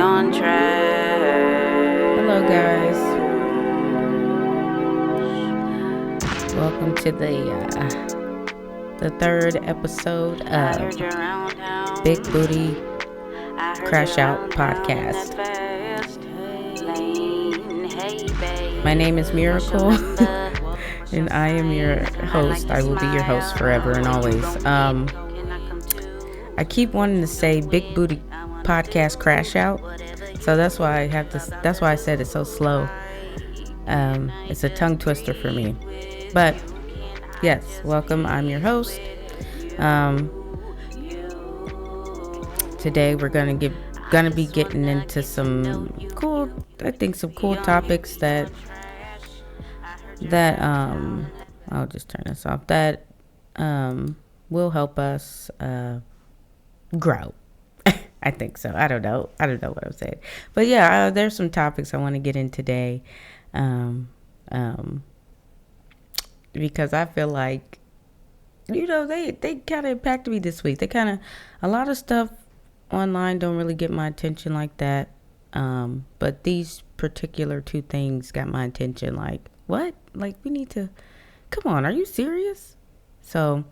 on track. Hello, guys. Welcome to the third episode of Big Booty Crashout podcast. My name is Miracle, and I am your host. I will be your host forever and always. I keep wanting to say Big Booty Podcast Crashout, so that's why That's why I said it so slow. It's a tongue twister for me, but yes, welcome. I'm your host. Today we're gonna be getting into some cool topics that I'll just turn this off. That will help us grow. I think so. I don't know what I'm saying, but yeah, there's some topics I want to get in today, because I feel like they kind of impacted me this week. A lot of stuff online don't really get my attention like that, but these particular two things got my attention. Like, what? Like, we need to, come on, are you serious? So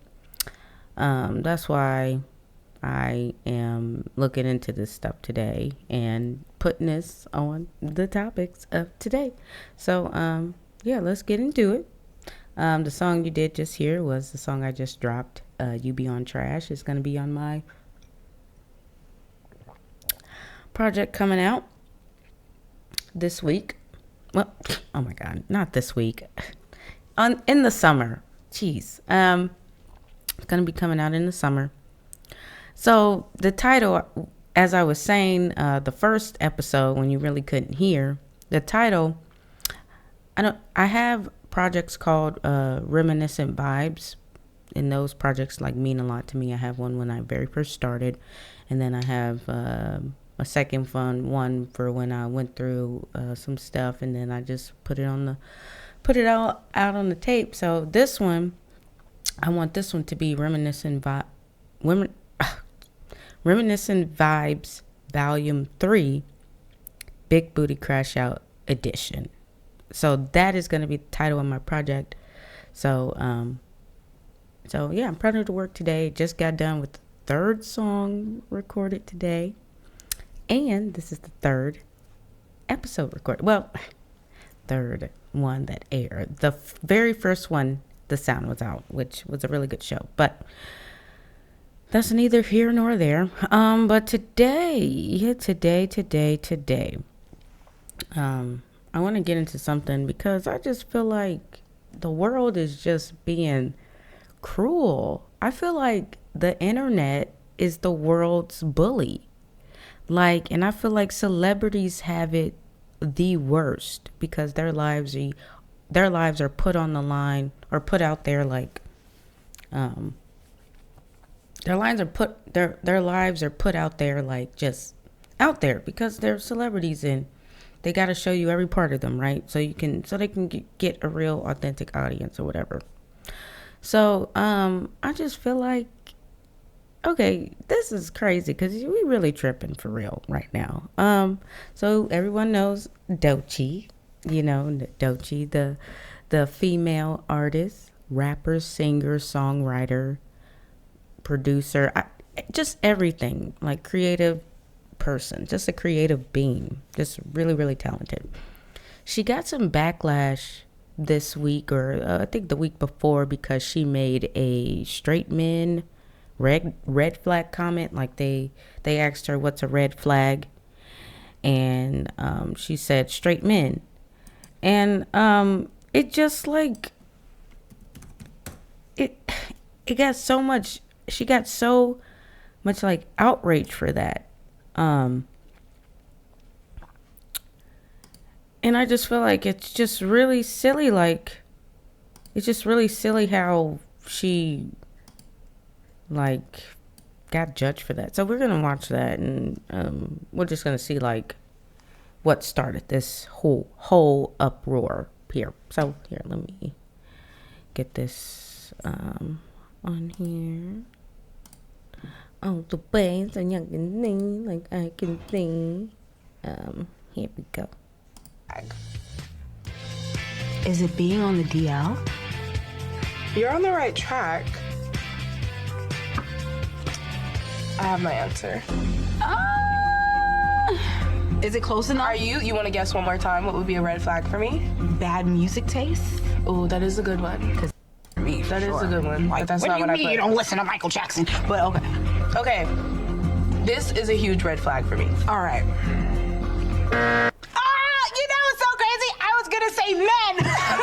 that's why I am looking into this stuff today and putting this on the topics of today. So yeah, let's get into it. The song you did just hear was the song I just dropped. You Be On Trash. It's going to be on my project coming out this week. Well, oh my God, not this week. In the summer. Jeez. It's going to be coming out in the summer. So the title, as I was saying, the first episode when you really couldn't hear, the title, I have projects called Reminiscent Vibes, and those projects mean a lot to me. I have one when I very first started, and then I have a second one for when I went through some stuff, and then I just put it all out on the tape. So this one, I want this one to be Reminiscent Vibes Volume 3 Big Booty Crash Out Edition. So that is going to be the title of my project. So yeah, I'm proud of the work today. Just got done with the third song recorded today. And this is the third episode recorded. Well, third one that aired. The very first one, the sound was out, which was a really good show. But that's neither here nor there. But today, I want to get into something because I just feel like the world is just being cruel. I feel like the internet is the world's bully. And I feel like celebrities have it the worst because their lives are put on the line or put out there their lives are put out there just out there because they're celebrities and they got to show you every part of them, right? So they can get a real authentic audience or whatever. So I just feel like, okay, this is crazy because we really tripping for real right now. So everyone knows doechii, doechii, the female artist, rapper, singer, songwriter, producer, just everything, creative person, just a creative being, just really, really talented. She got some backlash this week, or I think the week before, because she made a straight men red flag comment. They asked her what's a red flag, and she said straight men, and it just it got so much. She got so much outrage for that. And I just feel like it's just really silly. It's just really silly how she got judged for that. So we're gonna watch that, and we're just gonna see what started this whole uproar here. So here, let me get this on here. Oh, the way so young and lean, I can sing. Here we go. Is it being on the DL? You're on the right track. I have my answer. Is it close enough? Are you want to guess one more time what would be a red flag for me? Bad music taste? Oh, that is a good one. That is a good one. Like, But that's what not do you what mean I you put. don't listen to Michael Jackson? But okay. Okay. This is a huge red flag for me. All right. You know what's so crazy? I was gonna say men. I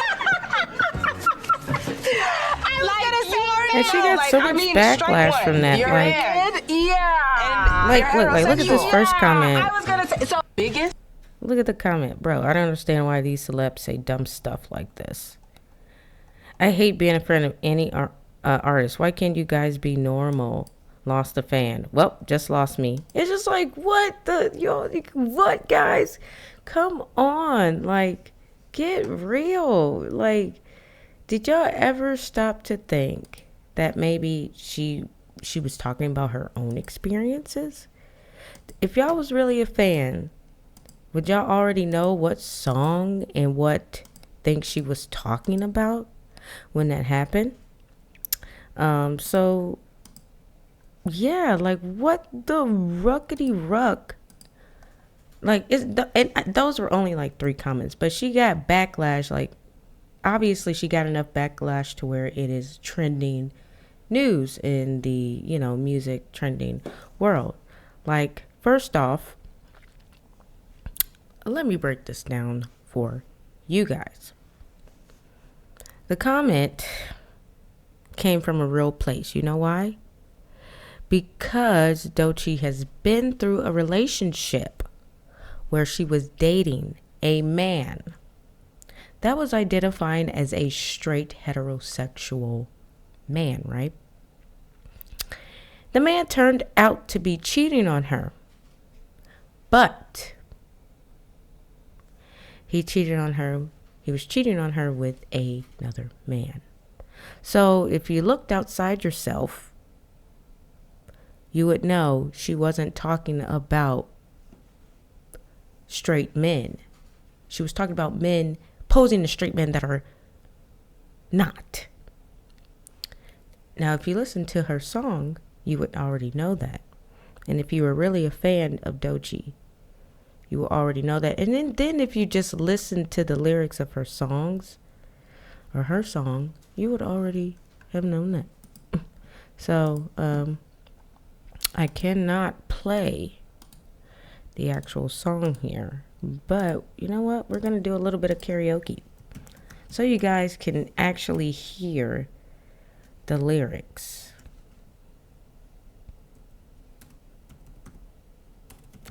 was gonna say men. And she got so much backlash from that. You're Like, in. Yeah. look at this first comment. I was gonna say so. Biggest? Look at the comment, bro. I don't understand why these celebs say dumb stuff like this. I hate being a friend of any artist. Why can't you guys be normal? Lost a fan. Well, just lost me. It's just like, what guys? Come on. Like, get real. Like, did y'all ever stop to think that maybe she was talking about her own experiences? If y'all was really a fan, would y'all already know what song and what thing she was talking about when that happened? So yeah, like, what the ruckety ruck? Like, and those were only like 3 comments, but she got backlash. Like, obviously she got enough backlash to where it is trending news in the, music trending world. Like, first off, let me break this down for you guys. The comment came from a real place. You know why? Because doechii has been through a relationship where she was dating a man that was identifying as a straight heterosexual man, right? The man turned out to be cheating on her, but he was cheating on her with another man. So if you looked outside yourself, you would know she wasn't talking about straight men. She was talking about men posing as straight men that are not. Now, if you listen to her song, you would already know that. And if you were really a fan of doechii, you will already know that. And then if you just listen to the lyrics of her songs or her song, you would already have known that. So, I cannot play the actual song here, but you know what? We're going to do a little bit of karaoke so you guys can actually hear the lyrics.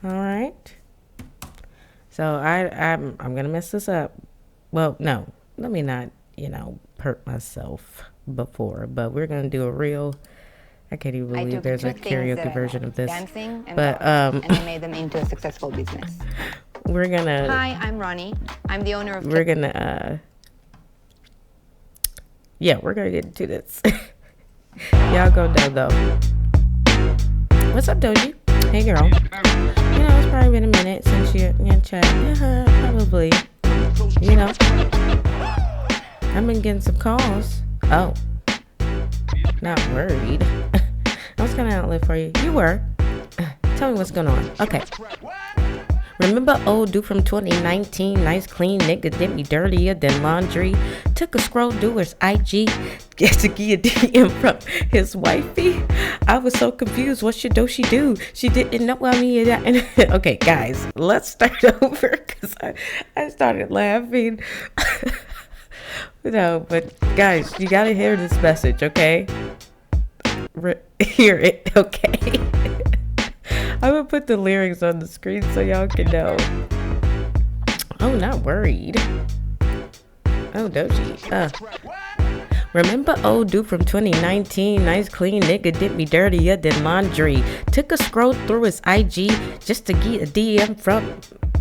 All right. So I'm going to mess this up. Well, no, let me not, hurt myself before, but we're going to do a real, I can't even believe there's a karaoke version of this. Dancing and but and I made them into a successful business. We're gonna. Hi, I'm Ronnie. I'm the owner of. We're gonna. Yeah, we're gonna get into this. Y'all go down though. What's up, doechii? Hey, girl. It's probably been a minute since you chat. Yeah, probably. I've been getting some calls. Oh. Not worried. I was gonna outlive for you. You were. Tell me what's going on. Okay. Remember old dude from 2019? Nice clean nigga did me dirtier than laundry. Took a scroll through his IG just to get a DM from his wifey. I was so confused. What should doechii do? She didn't know what I mean. Okay, guys, let's start over because I started laughing. But guys, you gotta hear this message, okay? Hear it, okay? I'm gonna put the lyrics on the screen so y'all can know. Oh, not worried. Oh, doechii. Remember old dude from 2019? Nice clean nigga did me dirtier than laundry. Took a scroll through his IG just to get a DM from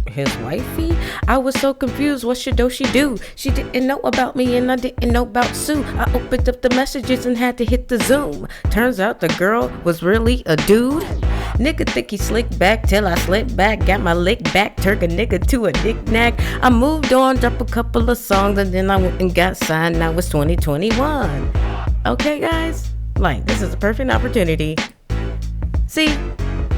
his wifey. I was so confused. What should doechii do? She didn't know about me and I didn't know about Sue. I opened up the messages and had to hit the zoom. Turns out the girl was really a dude. Nigga think he slick back till I slip back. Got my lick back, turn a nigga to a knick-knack. I moved on, dropped a couple of songs, and then I went and got signed. Now it's 2021. Okay, guys? Like, this is a perfect opportunity. See?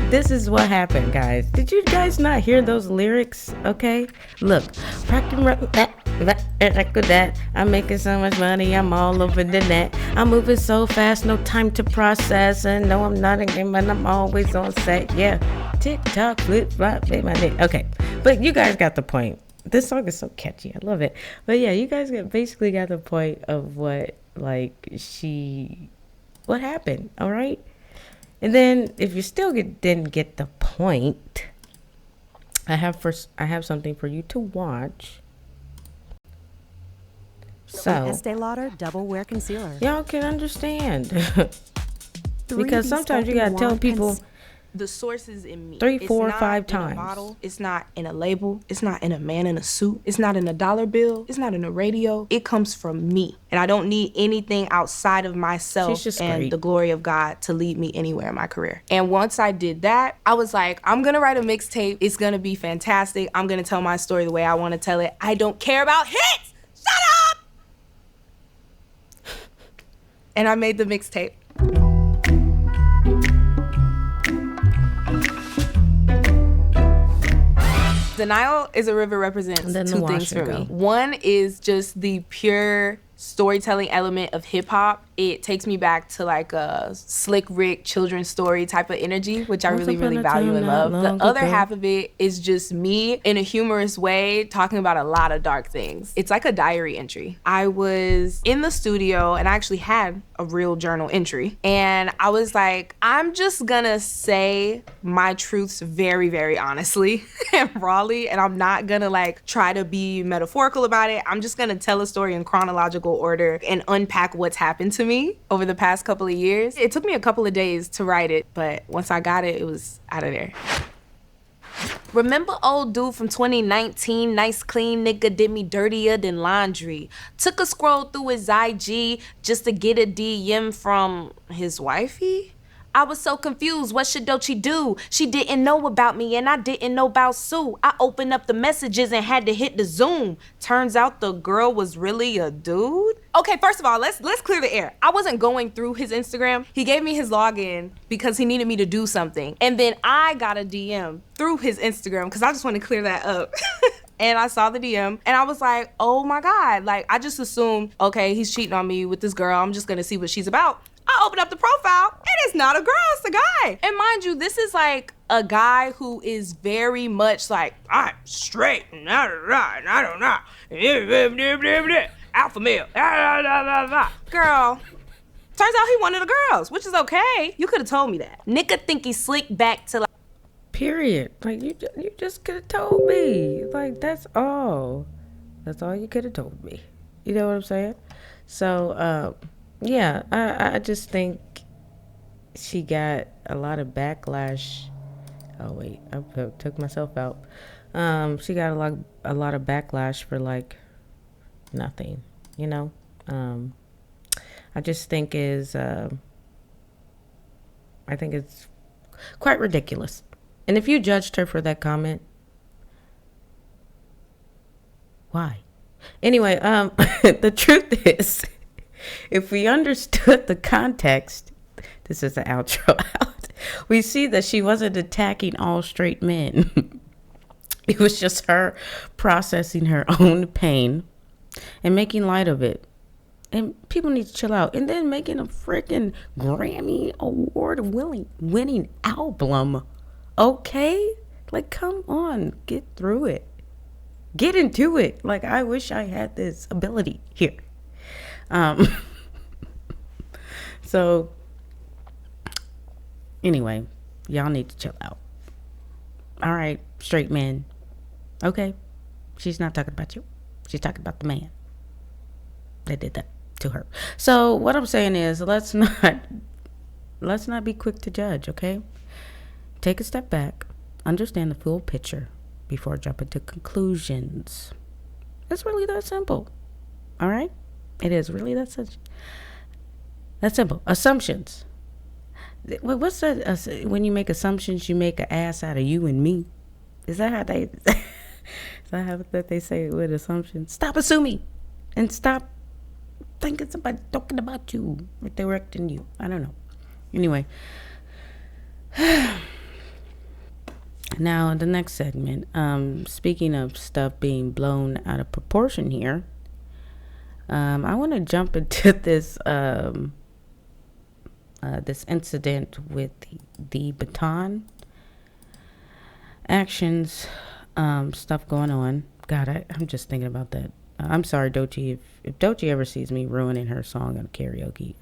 This is what happened, guys. Did you guys not hear those lyrics? Okay, look, that. I'm making so much money, I'm all over the net. I'm moving so fast, no time to process. And no, I'm not a gamer, I'm always on set. Yeah, TikTok, flip flop, make my dick. Okay, but you guys got the point. This song is so catchy, I love it. But yeah, you guys basically got the point of what what happened. All right. And then, if you still didn't get the point, I have something for you to watch. So, Estee Lauder Double Wear Concealer. Y'all can understand. Because sometimes you gotta tell people the source is in me. 3, 4, 5 in times. A bottle. It's not in a label. It's not in a man in a suit. It's not in a dollar bill. It's not in a radio. It comes from me. And I don't need anything outside of myself and the glory of God to lead me anywhere in my career. And once I did that, I was like, I'm gonna write a mixtape. It's gonna be fantastic. I'm gonna tell my story the way I wanna tell it. I don't care about hits! Shut up! And I made the mixtape. Denial is a River represents two things for me. One is just the pure storytelling element of hip hop. It takes me back to like a Slick Rick children's story type of energy, which I really, really value and love. The other half of it is just me in a humorous way talking about a lot of dark things. It's like a diary entry. I was in the studio and I actually had a real journal entry. And I was like, I'm just gonna say my truths very, very honestly and rawly. And I'm not gonna like try to be metaphorical about it. I'm just gonna tell a story in chronological order and unpack what's happened to me over the past couple of years. It took me a couple of days to write it, but once I got it, it was out of there. Remember old dude from 2019, nice clean nigga did me dirtier than laundry. Took a scroll through his IG just to get a DM from his wifey? I was so confused, what should doechii do? She didn't know about me and I didn't know about Sue. I opened up the messages and had to hit the zoom. Turns out the girl was really a dude? Okay, first of all, let's clear the air. I wasn't going through his Instagram. He gave me his login because he needed me to do something. And then I got a DM through his Instagram because I just want to clear that up. And I saw the DM and I was like, oh my God. Like, I just assumed, okay, he's cheating on me with this girl. I'm just gonna see what she's about. I open up the profile and it's not a girl, it's a guy. And mind you, this is like a guy who is very much like, I'm straight, I don't know, alpha male, girl. Turns out he one of the girls, which is okay. You could have told me that. Nigga think he slick back to like. Period. Like, you just could have told me. Like, that's all. That's all you could have told me. You know what I'm saying? So, yeah, I just think she got a lot of backlash. Oh wait, I took myself out. She got a lot of backlash for like nothing, you know. I just think I think it's quite ridiculous. And if you judged her for that comment, why? Anyway, the truth is, if we understood the context, this is the outro out, we see that she wasn't attacking all straight men. It was just her processing her own pain and making light of it. And people need to chill out. And then making a freaking Grammy Award winning album. Okay? Like, come on. Get through it. Get into it. Like, I wish I had this ability here. So anyway, y'all need to chill out. All right, straight men. Okay, she's not talking about you. She's talking about the man that did that to her. So what I'm saying is, let's not be quick to judge. Okay, take a step back, understand the full picture before jumping to conclusions. It's really that simple. All right, it is really that simple. Assumptions What's that? When you make assumptions, you make an ass out of you and me. Is that how they? Is that how that they say it with assumptions? Stop assuming, and stop thinking somebody talking about you or directing you. I don't know. Anyway, now the next segment. Speaking of stuff being blown out of proportion here, I want to jump into this. This incident with the baton actions, stuff going on. God, I'm just thinking about that. I'm sorry, doechii. If doechii ever sees me ruining her song on karaoke,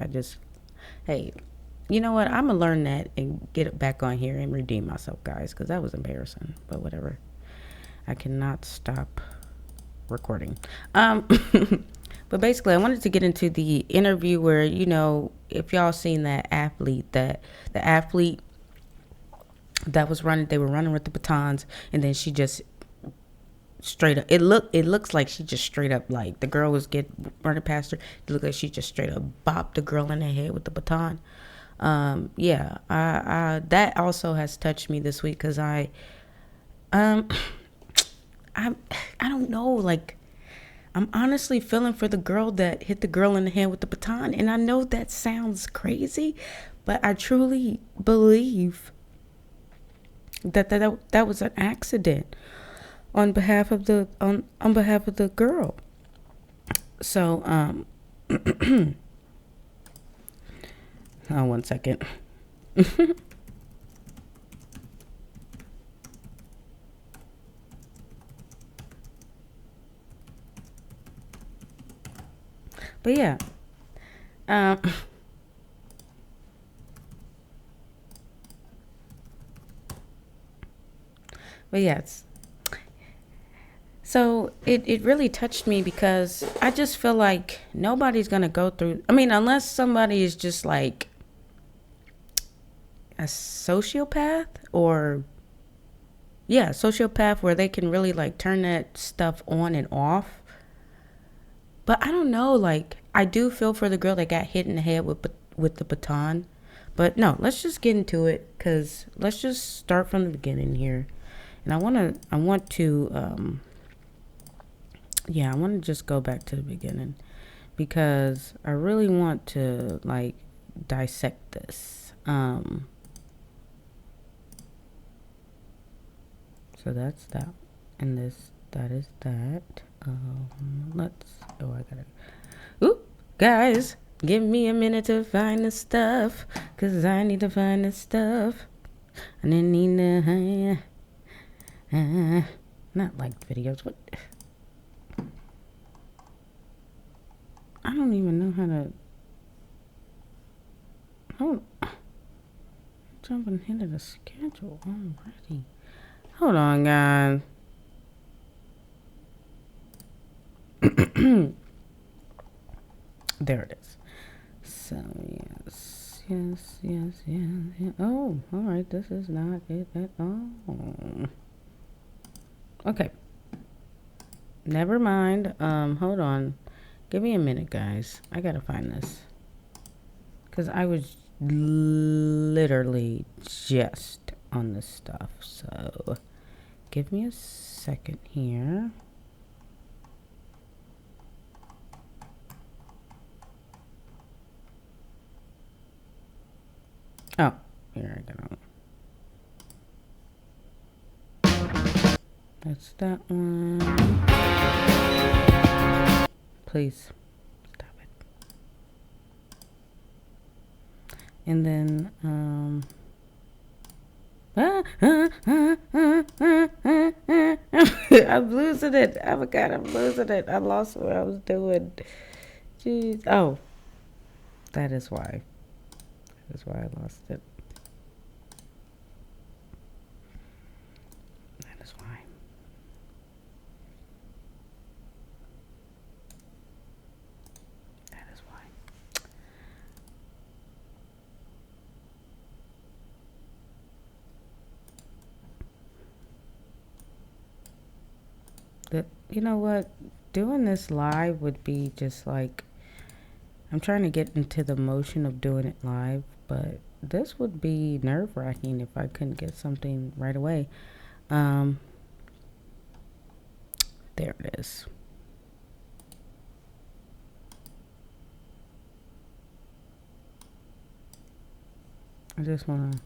hey, you know what? I'm gonna learn that and get it back on here and redeem myself, guys, because that was embarrassing. But whatever. I cannot stop recording. But basically, I wanted to get into the interview where, you know, if y'all seen that athlete, the athlete that was running, they were running with the batons, and then she just straight up, it looks like she just straight up, like the girl was running past her. It looked like she just straight up bopped the girl in the head with the baton. Yeah, that also has touched me this week because I don't know, like, I'm honestly feeling for the girl that hit the girl in the head with the baton. And I know that sounds crazy, but I truly believe that was an accident on behalf of the on behalf of the girl. So oh, 1 second. But yeah, but yes. So it really touched me because I just feel like nobody's gonna go through. I mean, unless somebody is just like a sociopath or sociopath where they can really like turn that stuff on and off. But I don't know, like, I do feel for the girl that got hit in the head with the baton. But no, let's just get into it, because let's just start from the beginning here. And I want to just go back to the beginning, because I really want to, like, dissect this. So that's that. And that is that. Guys, give me a minute to find the stuff, cause I need to find the stuff. And then need to, not like videos, what? I don't even know how to, jumping into the schedule already. Hold on, guys. There it is. So yes. Oh, all right. This is not it at all. Okay. Never mind. Hold on. Give me a minute, guys. I gotta find this, because I was literally just on this stuff. So give me a second here. Oh, here I go. That's that one. Please stop it. And then I'm losing it. Oh my God, I'm losing it. I lost what I was doing. Jeez. Oh, that is why. That's why I lost it. That is why. That is why. You know what? Doing this live would be just like, I'm trying to get into the motion of doing it live, but this would be nerve-wracking if I couldn't get something right away. There it is. I just want to...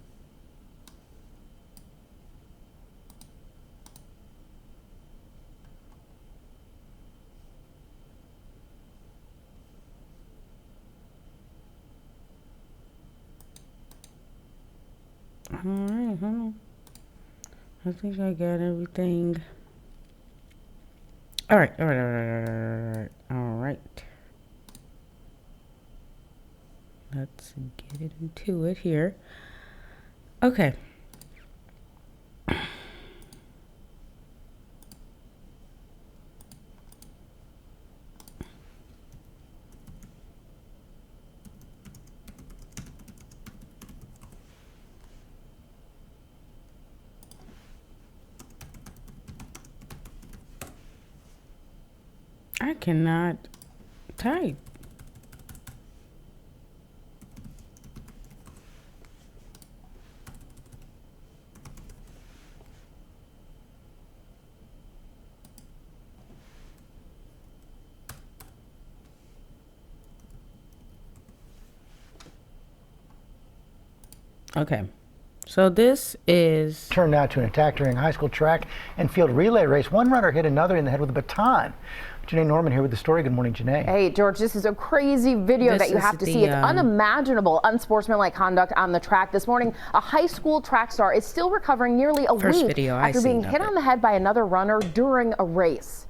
Alright, hold on. I think I got everything. Alright. Let's get it into it here. Okay. I cannot type. Okay, so this is... Turned out to an attack during a high school track and field relay race. One runner hit another in the head with a baton. Janae Norman here with the story. Good morning, Janae. Hey, George, this is a crazy video that you have to see. It's unimaginable, unsportsmanlike conduct on the track. This morning, a high school track star is still recovering nearly a week after being hit on the head by another runner during a race.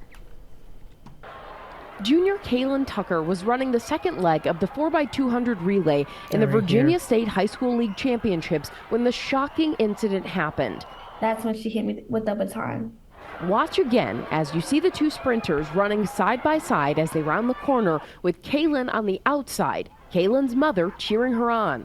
Junior Kaylin Tucker was running the second leg of the 4x200 relay in the Virginia State High School League Championships when the shocking incident happened. That's when she hit me with the baton. Watch again as you see the two sprinters running side by side as they round the corner with Kaylin on the outside, Kaylin's mother cheering her on.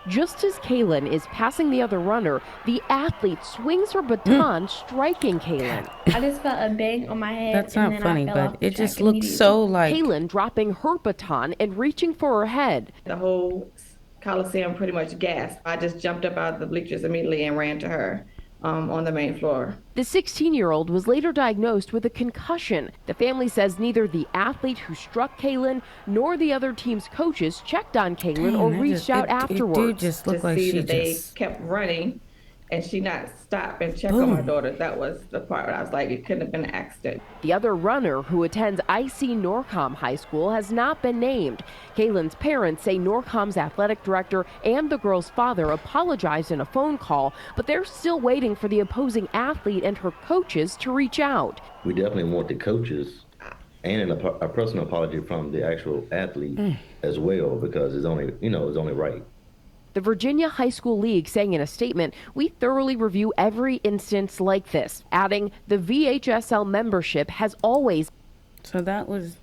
Just as Kaylin is passing the other runner, the athlete swings her baton, striking Kaylin. I just felt a bang on my head. That's not funny, but it just looks so like... Kaylin dropping her baton and reaching for her head. The whole Coliseum pretty much gasped. I just jumped up out of the bleachers immediately and ran to her on the main floor. The 16-year-old was later diagnosed with a concussion. The family says neither the athlete who struck Kaylin nor the other team's coaches checked on Kaylin or reached out afterwards. It just looked like she they kept running and she not stop and check on my daughter. That was the part where I was like, it couldn't have been an accident. The other runner, who attends IC Norcom High School, has not been named. Kaylin's parents say Norcom's athletic director and the girl's father apologized in a phone call, but they're still waiting for the opposing athlete and her coaches to reach out. We definitely want the coaches and a personal apology from the actual athlete as well, because it's only, it's only right. The Virginia High School League saying in a statement, "We thoroughly review every instance like this," adding the VHSL membership has always... So that was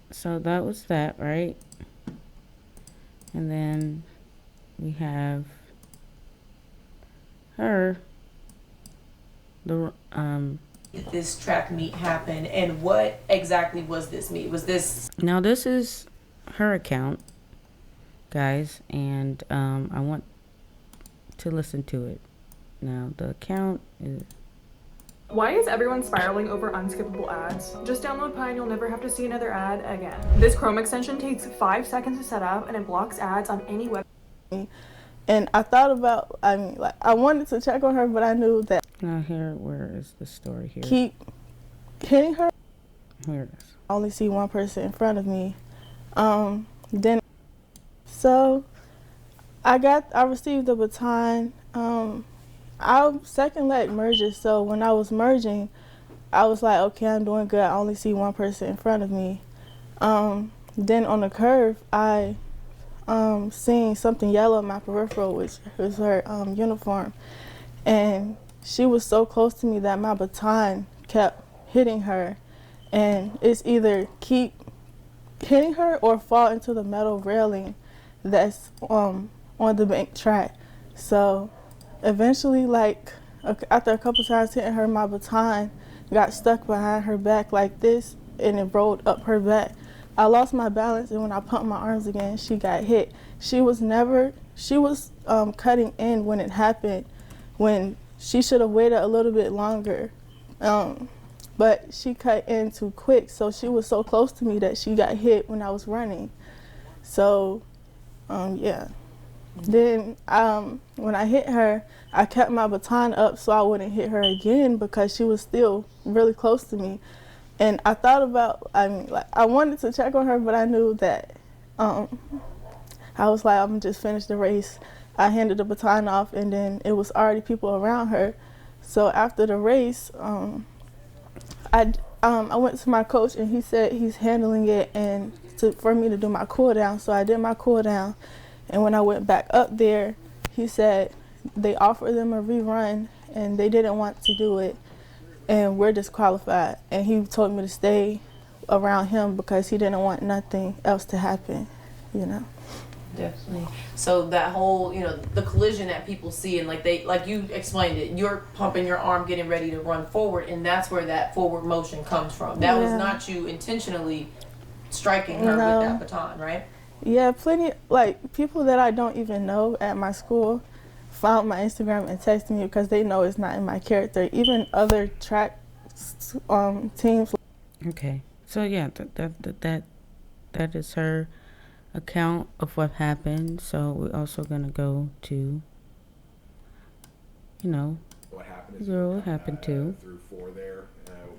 that, right? And then we have her, this track meet happened, and what exactly was this meet? Was this... Now this is her account, guys, and I want to listen to it. Now the account is... Why is everyone spiraling over unskippable ads? Just download Pi and you'll never have to see another ad again. This Chrome extension takes 5 seconds to set up and it blocks ads on any web. And I thought about, I wanted to check on her, but I knew that... Now here, where is the story here? Keep hitting her. Here it is. I only see one person in front of me. So I received the baton. Our second leg merges, so when I was merging, I was like, okay, I'm doing good. I only see one person in front of me. Then on the curve, I seen something yellow in my peripheral, which was her uniform. And she was so close to me that my baton kept hitting her. And it's either keep hitting her or fall into the metal railing that's on the bank track. So eventually, after a couple times hitting her, my baton got stuck behind her back like this, and it rolled up her back. I lost my balance, and when I pumped my arms again, she got hit. She was cutting in when it happened, when she should have waited a little bit longer. But she cut in too quick, so she was so close to me that she got hit when I was running. So, yeah. Then when I hit her, I kept my baton up so I wouldn't hit her again because she was still really close to me. And I thought about, I wanted to check on her, but I knew that I was like, I'm gonna just finish the race. I handed the baton off, and then it was already people around her. So after the race, I went to my coach, and he said he's handling it and for me to do my cool down. So I did my cool down, and when I went back up there, he said they offered them a rerun, and they didn't want to do it, and we're disqualified. And he told me to stay around him because he didn't want nothing else to happen, you know. Definitely. So that whole, the collision that people see, and like you explained it, you're pumping your arm, getting ready to run forward, and that's where that forward motion comes from. That was not you intentionally striking her with that baton, right? Yeah, plenty, people that I don't even know at my school found my Instagram and texted me because they know it's not in my character. Even other track teams. Okay, so yeah, that is her account of what happened. So we're also gonna go to, what happened to. Through 4 there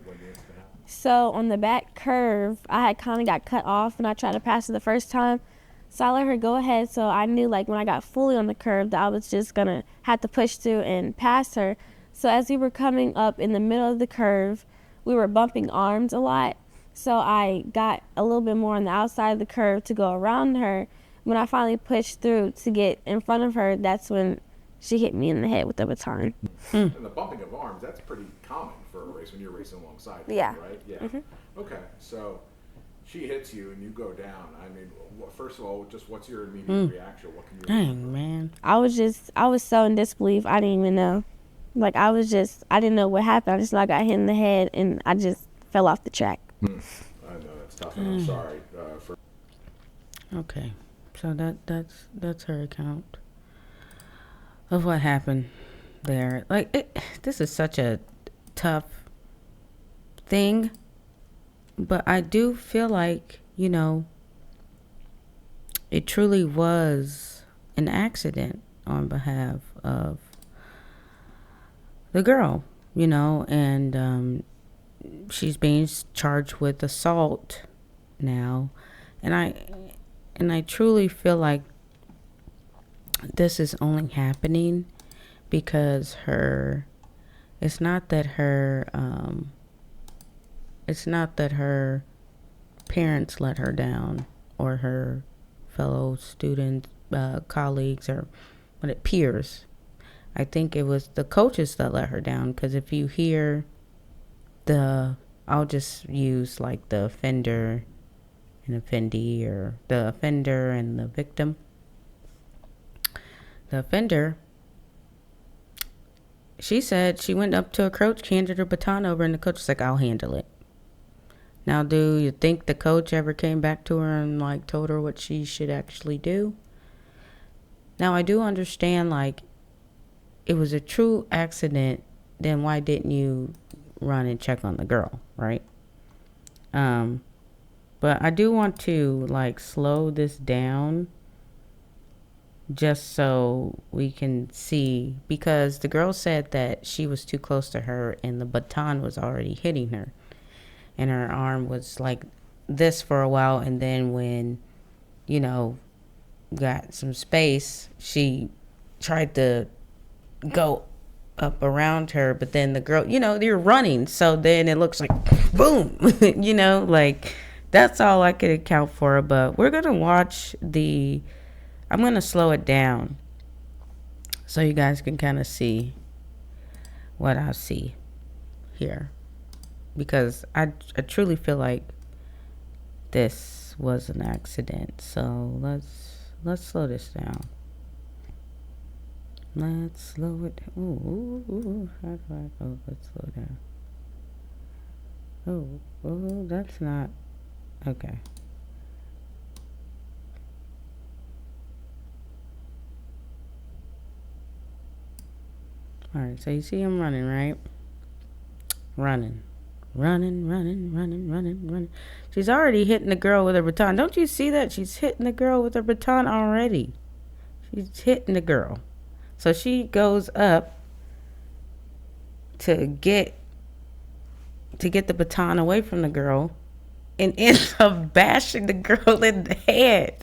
when the incident happened. So on the back curve, I had kind of got cut off, and I tried to pass it the first time. So I let her go ahead. So I knew when I got fully on the curve that I was just gonna have to push through and pass her. So as we were coming up in the middle of the curve, we were bumping arms a lot. So I got a little bit more on the outside of the curve to go around her. When I finally pushed through to get in front of her, that's when she hit me in the head with the baton. And the bumping of arms, that's pretty common for a race when you're racing alongside people, right? Yeah. Okay, so she hits you and you go down. First of all, just what's your immediate reaction? What can you Dang, man. I was so in disbelief. I didn't even know. I didn't know what happened. I just I got hit in the head, and I just fell off the track. I know that's tough, and I'm sorry for. Okay, so that's her account of what happened there. This is such a tough thing, but I do feel like it truly was an accident on behalf of the girl, and she's being charged with assault now, and I truly feel like this is only happening because it's not that her parents let her down, or her fellow students, colleagues, or peers. I think it was the coaches that let her down, because if you hear I'll just use the offender and offendee, or the offender and the victim. The offender, she said she went up to a coach, handed her baton over, and the coach was like, I'll handle it. Now, do you think the coach ever came back to her and told her what she should actually do? Now, I do understand it was a true accident. Then why didn't you run and check on the girl, right? But I do want to slow this down just so we can see, because the girl said that she was too close to her and the baton was already hitting her, and her arm was like this for a while, and then when got some space, she tried to go up around her, but then the girl, you're running, so then it looks like boom. That's all I could account for. But we're gonna watch I'm gonna slow it down so you guys can kind of see what I see here, because I truly feel like this was an accident. So let's slow this down. Let's slow it down. Ooh, how do I go? Let's slow down. Oh, that's not okay. All right, so you see him running, right? Running. She's already hitting the girl with her baton. Don't you see that? She's hitting the girl with her baton already. She's hitting the girl. So she goes up to get the baton away from the girl and ends up bashing the girl in the head.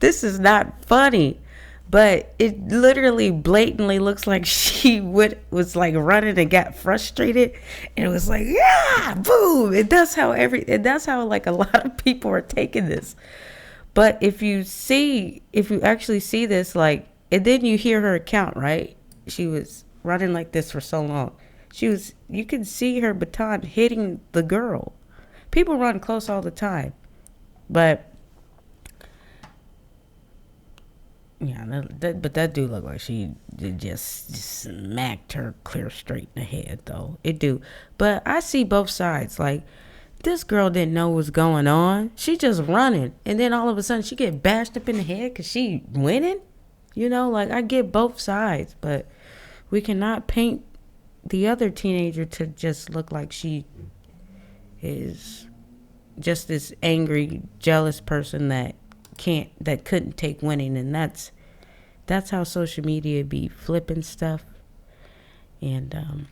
This is not funny, but it literally blatantly looks like she was like running and got frustrated, and it was like, yeah, boom. And that's how like a lot of people are taking this. But if you actually see this, like, and then you hear her account, right? She was running like this for so long. You can see her baton hitting the girl. People run close all the time, but yeah, but that do look like she just smacked her clear straight in the head, though. It do. But I see both sides. Like, this girl didn't know what's going on. She just running, and then all of a sudden she get bashed up in the head because she winning. You know, like, I get both sides, but we cannot paint the other teenager to just look like she is just this angry, jealous person that couldn't take winning. And that's how social media be flipping stuff. And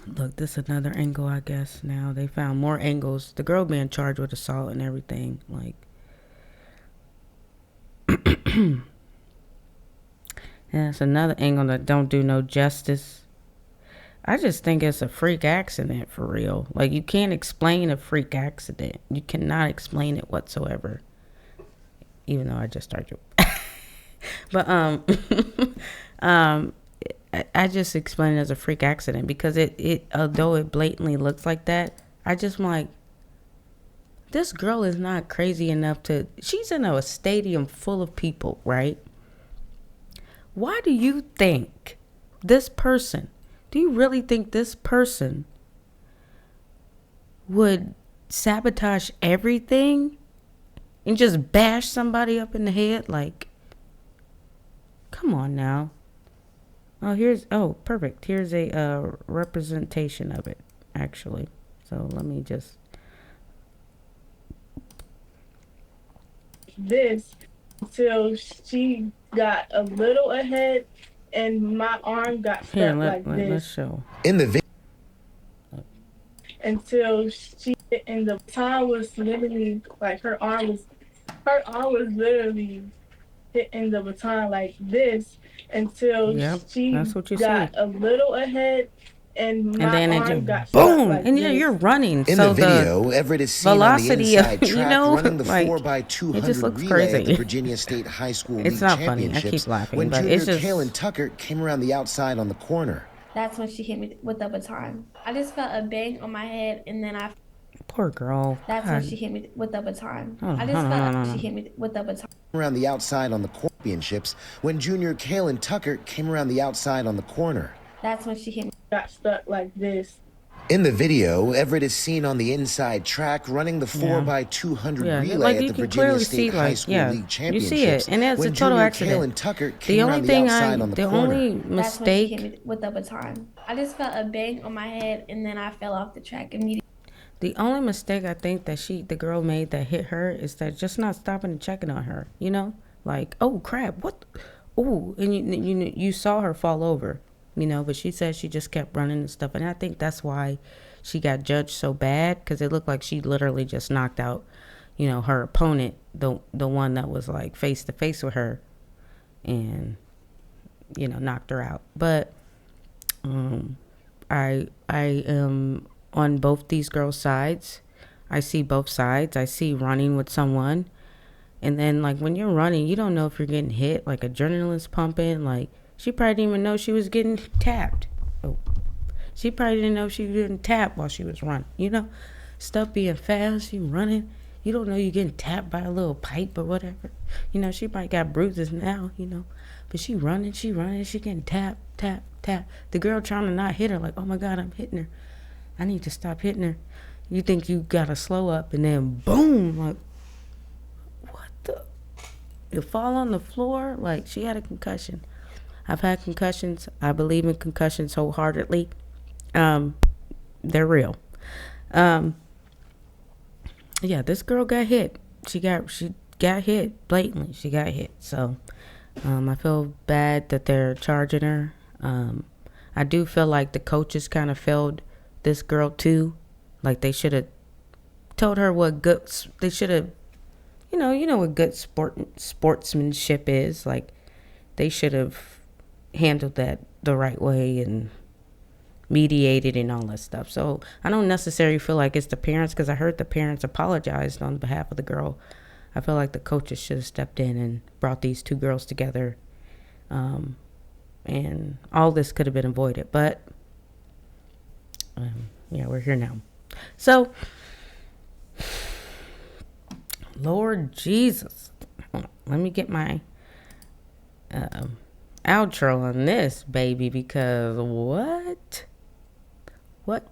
look, this is another angle, I guess. Now they found more angles. The girl being charged with assault and everything, like. And that's another angle that don't do no justice. I just think it's a freak accident for real. Like, you can't explain a freak accident. You cannot explain it whatsoever. Even though I just started. But I just explain it as a freak accident because it although it blatantly looks like that, I just am like, this girl is not crazy enough to. She's in a stadium full of people, right? Why do you think this person? Do you really think this person would sabotage everything and just bash somebody up in the head? Like, come on now. Oh, perfect. Here's a representation of it, actually. So let me just. This until she got a little ahead and my arm got stuck like this. Let's show. In the video. Until she, and the time was literally like her arm was literally hitting the baton like this until she got a little ahead and my arm got boom, like and this. you're running. In so the video, Everett is seen velocity on the inside of, track running the like, 4x200 relay at the Virginia State High School League It's not funny. I Championships keep laughing, when but junior it's just. Kaylin Tucker came around the outside on the corner. That's when she hit me with the baton. I just felt a bang on my head, and then I. Poor girl. That's God. when she hit me with the baton. Hold on, I just hold on, felt hold on. she hit me with the baton. Around the outside on the championships when junior Kaylin Tucker came around the outside on the corner. That's when she hit me. Got stuck like this. In the video, Everett is seen on the inside track running the 4x200 relay like at you the can Virginia clearly State see, High like, School yeah, League you Championships. see it, and it's a when total junior accident. Kaylin Tucker The came only around thing the outside on the corner. That's when she mistake. hit me with the baton. I just felt a bang on my head, and then I fell off the track immediately. The only mistake I think that the girl made that hit her is that just not stopping and checking on her. You know, like, oh crap, what? Oh, and you saw her fall over. You know, but she said she just kept running and stuff, and I think that's why she got judged so bad, because it looked like she literally just knocked out, you know, her opponent, the one that was like face to face with her, and you know, knocked her out. But I am on both these girls' sides. I see both sides. I see running with someone, and then like when you're running, you don't know if you're getting hit. Like adrenaline's pumping. Like she probably didn't even know she was getting tapped. Oh, she probably didn't know she was getting tapped while she was running. You know, stuff being fast, you running. You don't know you're getting tapped by a little pipe or whatever. You know, she probably got bruises now. You know, but she running, she getting tapped. The girl trying to not hit her, like, oh my God, I'm hitting her. I need to stop hitting her. You think you gotta slow up, and then boom, like, what the? You fall on the floor, like she had a concussion. I've had concussions. I believe in concussions wholeheartedly. They're real. Yeah, this girl got hit. She got hit blatantly. She got hit. So I feel bad that they're charging her. I do feel like the coaches kind of failed this girl too. Like they should have told her what good. They should have, you know what good sportsmanship is. Like they should have handled that the right way and mediated and all that stuff. So I don't necessarily feel like it's the parents, because I heard the parents apologized on behalf of the girl. I feel like the coaches should have stepped in and brought these two girls together, and all this could have been avoided. But yeah, we're here now. So Lord Jesus, let me get my outro on this baby, because what but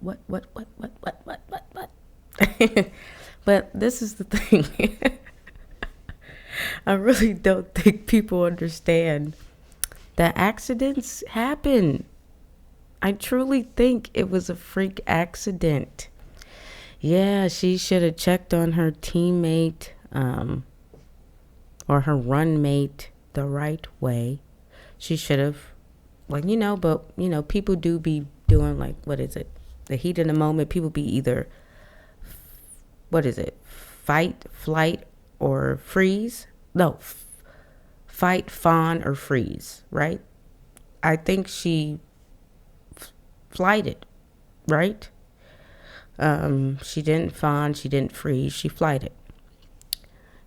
this is the thing. I really don't think people understand that accidents happen. I truly think it was a freak accident. Yeah, she should have checked on her teammate or her run mate the right way. She should have, but people do be doing, like, what is it? The heat of the moment, people be either, fight, flight, or freeze? No, fight, fawn, or freeze, right? I think she flighted, right? She didn't fawn, she didn't freeze, she flighted.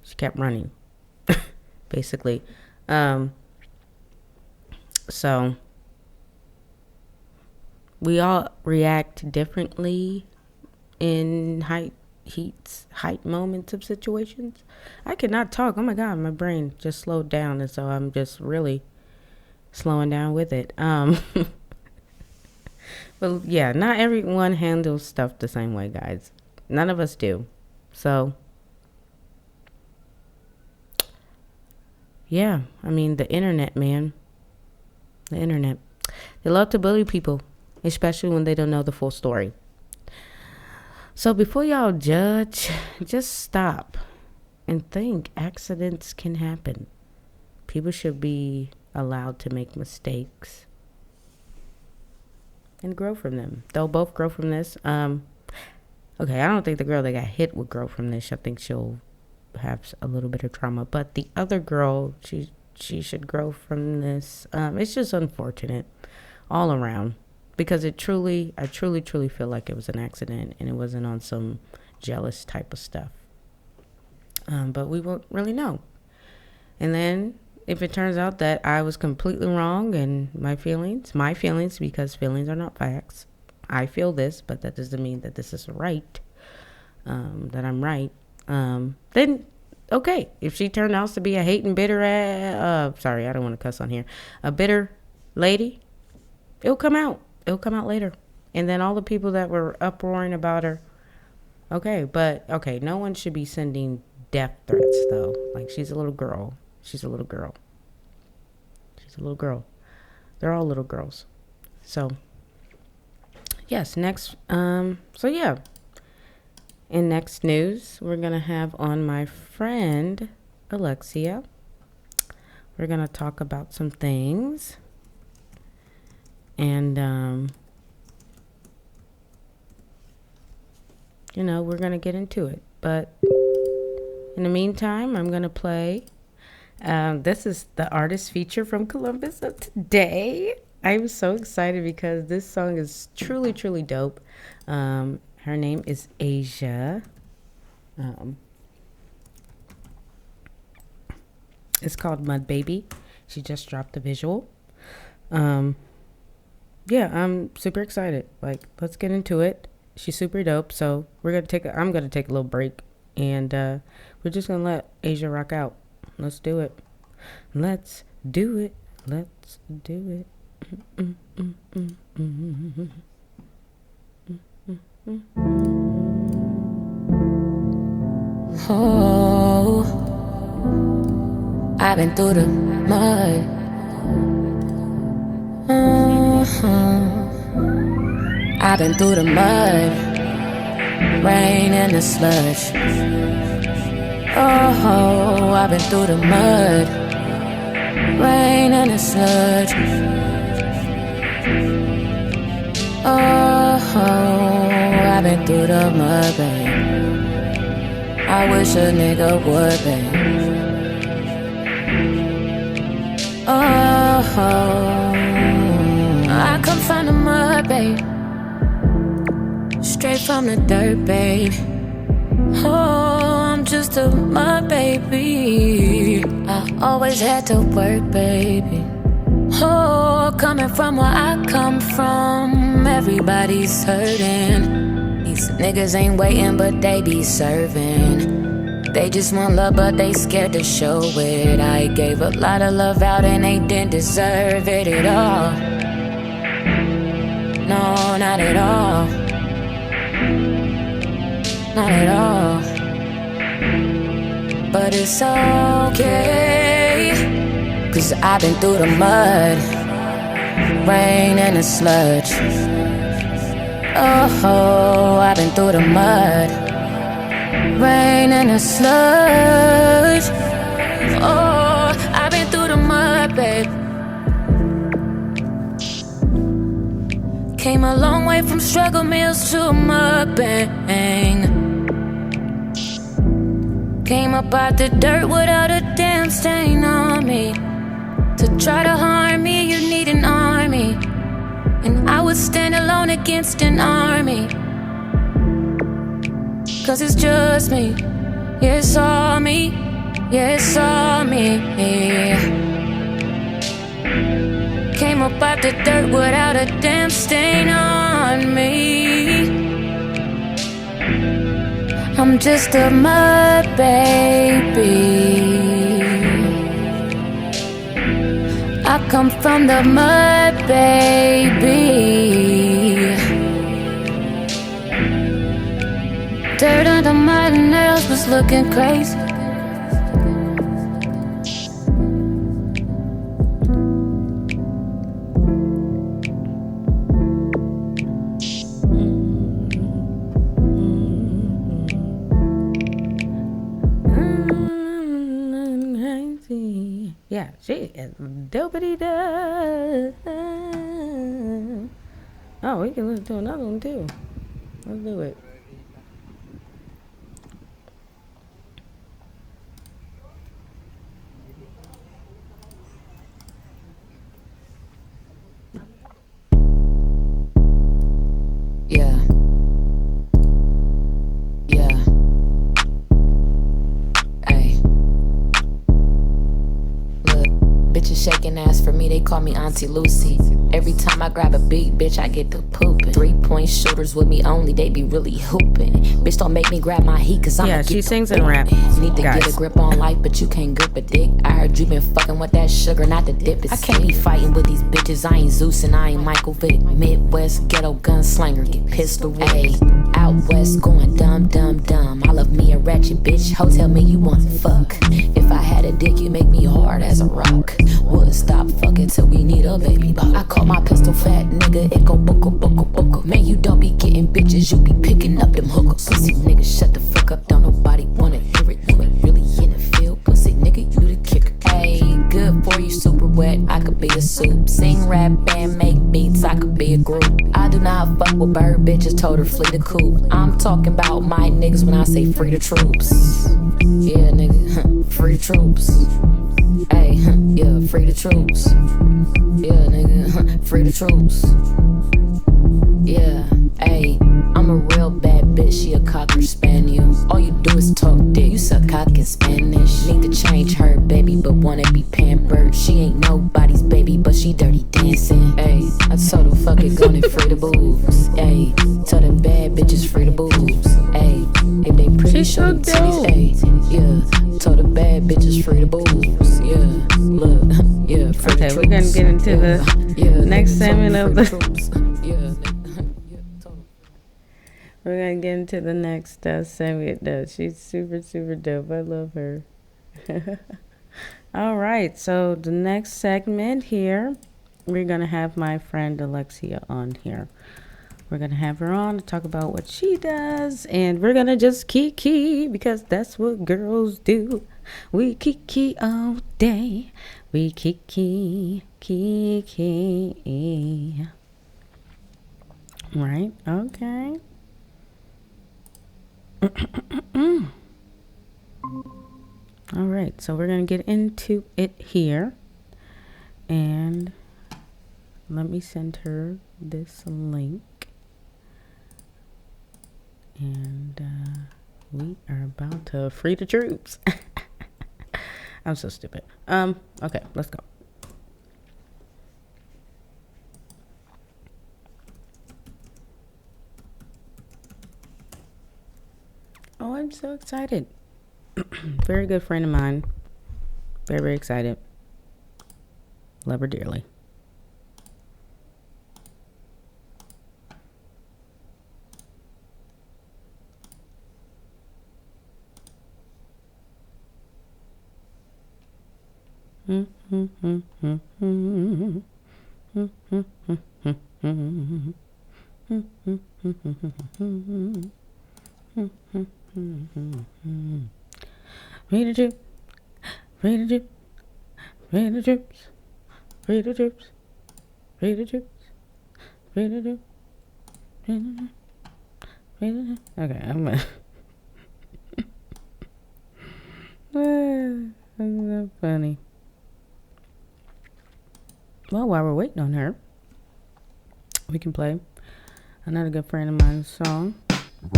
She kept running, basically. So we all react differently in height moments of situations. I could not talk. Oh my God, my brain just slowed down, and so I'm just really slowing down with it. But yeah, not everyone handles stuff the same way, guys. None of us do. So yeah, I mean, the internet, man. The internet. They love to bully people, especially when they don't know the full story. So before y'all judge, just stop and think. Accidents can happen. People should be allowed to make mistakes and grow from them. They'll both grow from this. Okay, I don't think the girl that got hit would grow from this. I think she'll have a little bit of trauma. But the other girl, she should grow from this. It's just unfortunate all around, because I truly feel like it was an accident and it wasn't on some jealous type of stuff. But we won't really know. And then if it turns out that I was completely wrong and my feelings, because feelings are not facts. I feel this, but that doesn't mean that this is right, that I'm right. Then okay, if she turned out to be a hating, bitter, sorry, I don't want to cuss on here, a bitter lady, it'll come out later. And then all the people that were uproaring about her, okay, no one should be sending death threats though. Like, she's a little girl. They're all little girls. So yes, next, so yeah. In next news, we're going to have on my friend, Alexia. We're going to talk about some things. And, we're going to get into it. But in the meantime, I'm going to play. This is the artist feature from Columbus of today. I'm so excited because this song is truly, truly dope. Her name is Asia. It's called Mud Baby. She just dropped the visual. Yeah, I'm super excited. Like, let's get into it. She's super dope. So I'm gonna take a little break, and we're just gonna let Asia rock out. Let's do it. Let's do it. Let's do it. Oh, I've been through the mud. I've been through the mud, rain and the sludge. Oh, I've been through the mud, rain and the sludge. Oh, I've been through the mud, babe. I wish a nigga would, babe. Oh, I come from the mud, babe. Straight from the dirt, babe. Oh, I'm just a mud baby. I always had to work, baby. Oh, coming from where I come from, everybody's hurting. These niggas ain't waiting, but they be serving. They just want love, but they scared to show it. I gave a lot of love out and they didn't deserve it at all. No, not at all. Not at all. But it's okay, 'cause I've been through the mud, rain and the sludge. Oh, I've been through the mud, rain and the sludge. Oh, I've been through the mud, babe. Came a long way from struggle meals to a mukbang. Came up out the dirt without a damn stain on me. To try to harm me, you need an army. And I would stand alone against an army. 'Cause it's just me. Yeah, it's all me. Yeah, it's all me. Came up out the dirt without a damn stain on me. I'm just a mud baby. I come from the mud, baby. Dirt under my nails was looking crazy. Yeah, she is dopey da. Oh, we can listen to another one too. Let's do it. Yeah. Yeah. Ay. Look, bitches shaking ass for me, they call me Auntie Lucy. Every time I grab a beat, bitch, I get to pooping. 3-point shooters with me only, they be really hooping. Bitch, don't make me grab my heat, 'cause I'm she sings and rap. Need to get a grip on life, but you can't grip a dick. I heard you been fucking with that sugar, not the dip. I can't be fighting with these bitches, I ain't Zeus and I ain't Michael Vick. Midwest ghetto gunslinger, get pistol with. Ayy, out west going dumb, dumb, dumb. I love me a ratchet bitch, ho tell me you want fuck. If I had a dick, you make me hard as a rock. Would stop fucking till we need a baby bop. I call my pistol fat nigga, it go booka, booka, booka. Man, you don't be getting bitches, you be picking up them hookers. Pussy nigga, shut the fuck up, don't nobody wanna hear it. You ain't really in the field, pussy nigga, you the kicker. Ayy, good for you, super wet, I could be a soup. Sing, rap, and make beats, I could be a group. I do not fuck with bird bitches, told her flee the coop. I'm talking about my niggas when I say free the troops. Yeah, nigga, free the troops. Ayy, yeah, free the troops. Yeah, nigga, free the troops. Yeah, ayy, I'm a real bad bitch, she a cocker spaniel. All you do is talk dick, you suck cock in Spanish. Need to change her, baby, but wanna be pampered. She ain't nobody's baby, but she dirty dancing. Ayy, I told her fuck it, gonna free the boobs. Ayy, tell them bad bitches free the boobs. Ayy, if they pretty, show them titties. Ayy, yeah, told the bad bitches free the boobs. Yeah, look, yeah, free the troops. We're gonna get into the next segment of the. We're gonna get into the next segment. She's super, super dope. I love her. All right, so the next segment here we're going to have my friend Alexia on here. We're going to have her on to talk about what she does. And we're going to just kiki because that's what girls do. We kiki all day. We kiki. Right? Okay. All right. So we're going to get into it here. And let me send her this link. And we are about to free the troops. I'm so stupid. Okay, let's go. Oh, I'm so excited. Very good friend of mine. Very, very excited. Love her dearly. Free the troops, free the troops, free the troops, free the troops, free the troops, free the troops, free the troops, free the troops. Okay, I'm gonna. That's not funny. Well, while we're waiting on her, we can play another good friend of mine's song. This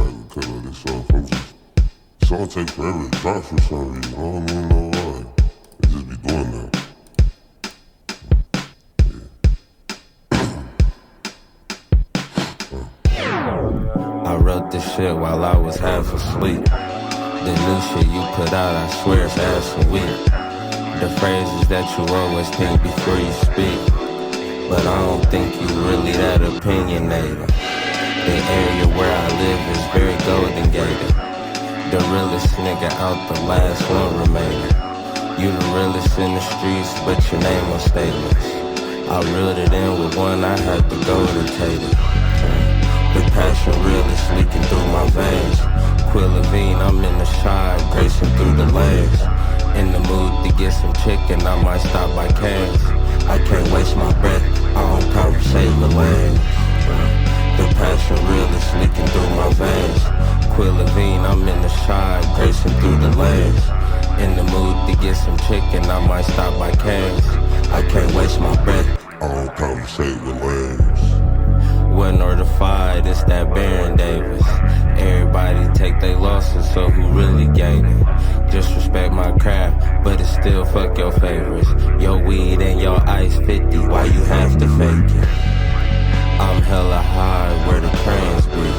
song takes forever to drop for some reason. I don't even know why. It just be doing that. I wrote this shit while I was half asleep. The new shit you put out, I swear it's ass and weak. The phrases that you always think before you speak, but I don't think you really that opinionated. The area where I live is very golden gated. The realest nigga out, the last one remaining. You the realest in the streets, but your name on statements. I reeled it in with one, I had to go to Tater. The passion real is leaking through my veins. Quillavine, I'm in the shine, racing through the lanes. In the mood to get some chicken, I might stop by Cane's. I can't waste my breath, I don't conversate with lanes. The passion real is leaking through my veins. Quillavine, I'm in the shine, racing through the lanes. In the mood to get some chicken, I might stop by Cane's. I can't waste my breath, I don't conversate with lames. Wasn't notified, it's that Baron Davis. Everybody take their losses, so who really gaining? Just respect my craft, but it's still fuck your favorites. Your weed and your ice 50, why you have to fake it? I'm hella high where the cranes be.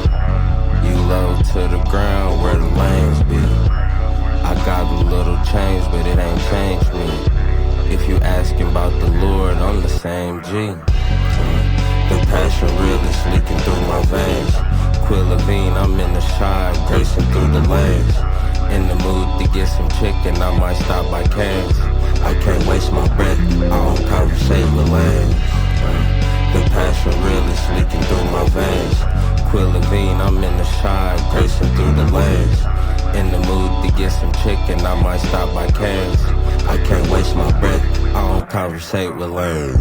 You low to the ground where the lanes be. I got a little change, but it ain't changed me. If you asking about the Lord, I'm the same G. The passion real is leaking through my veins. Quillavine, I'm in the shine, racing through the lanes. In the mood to get some chicken, I might stop by Cane's. I can't waste my breath, I don't conversate with lanes. The passion real is leaking through my veins. Quillavine, I'm in the shine, racing through the lanes. In the mood to get some chicken, I might stop by Cane's. I can't waste my breath, I don't conversate with lanes.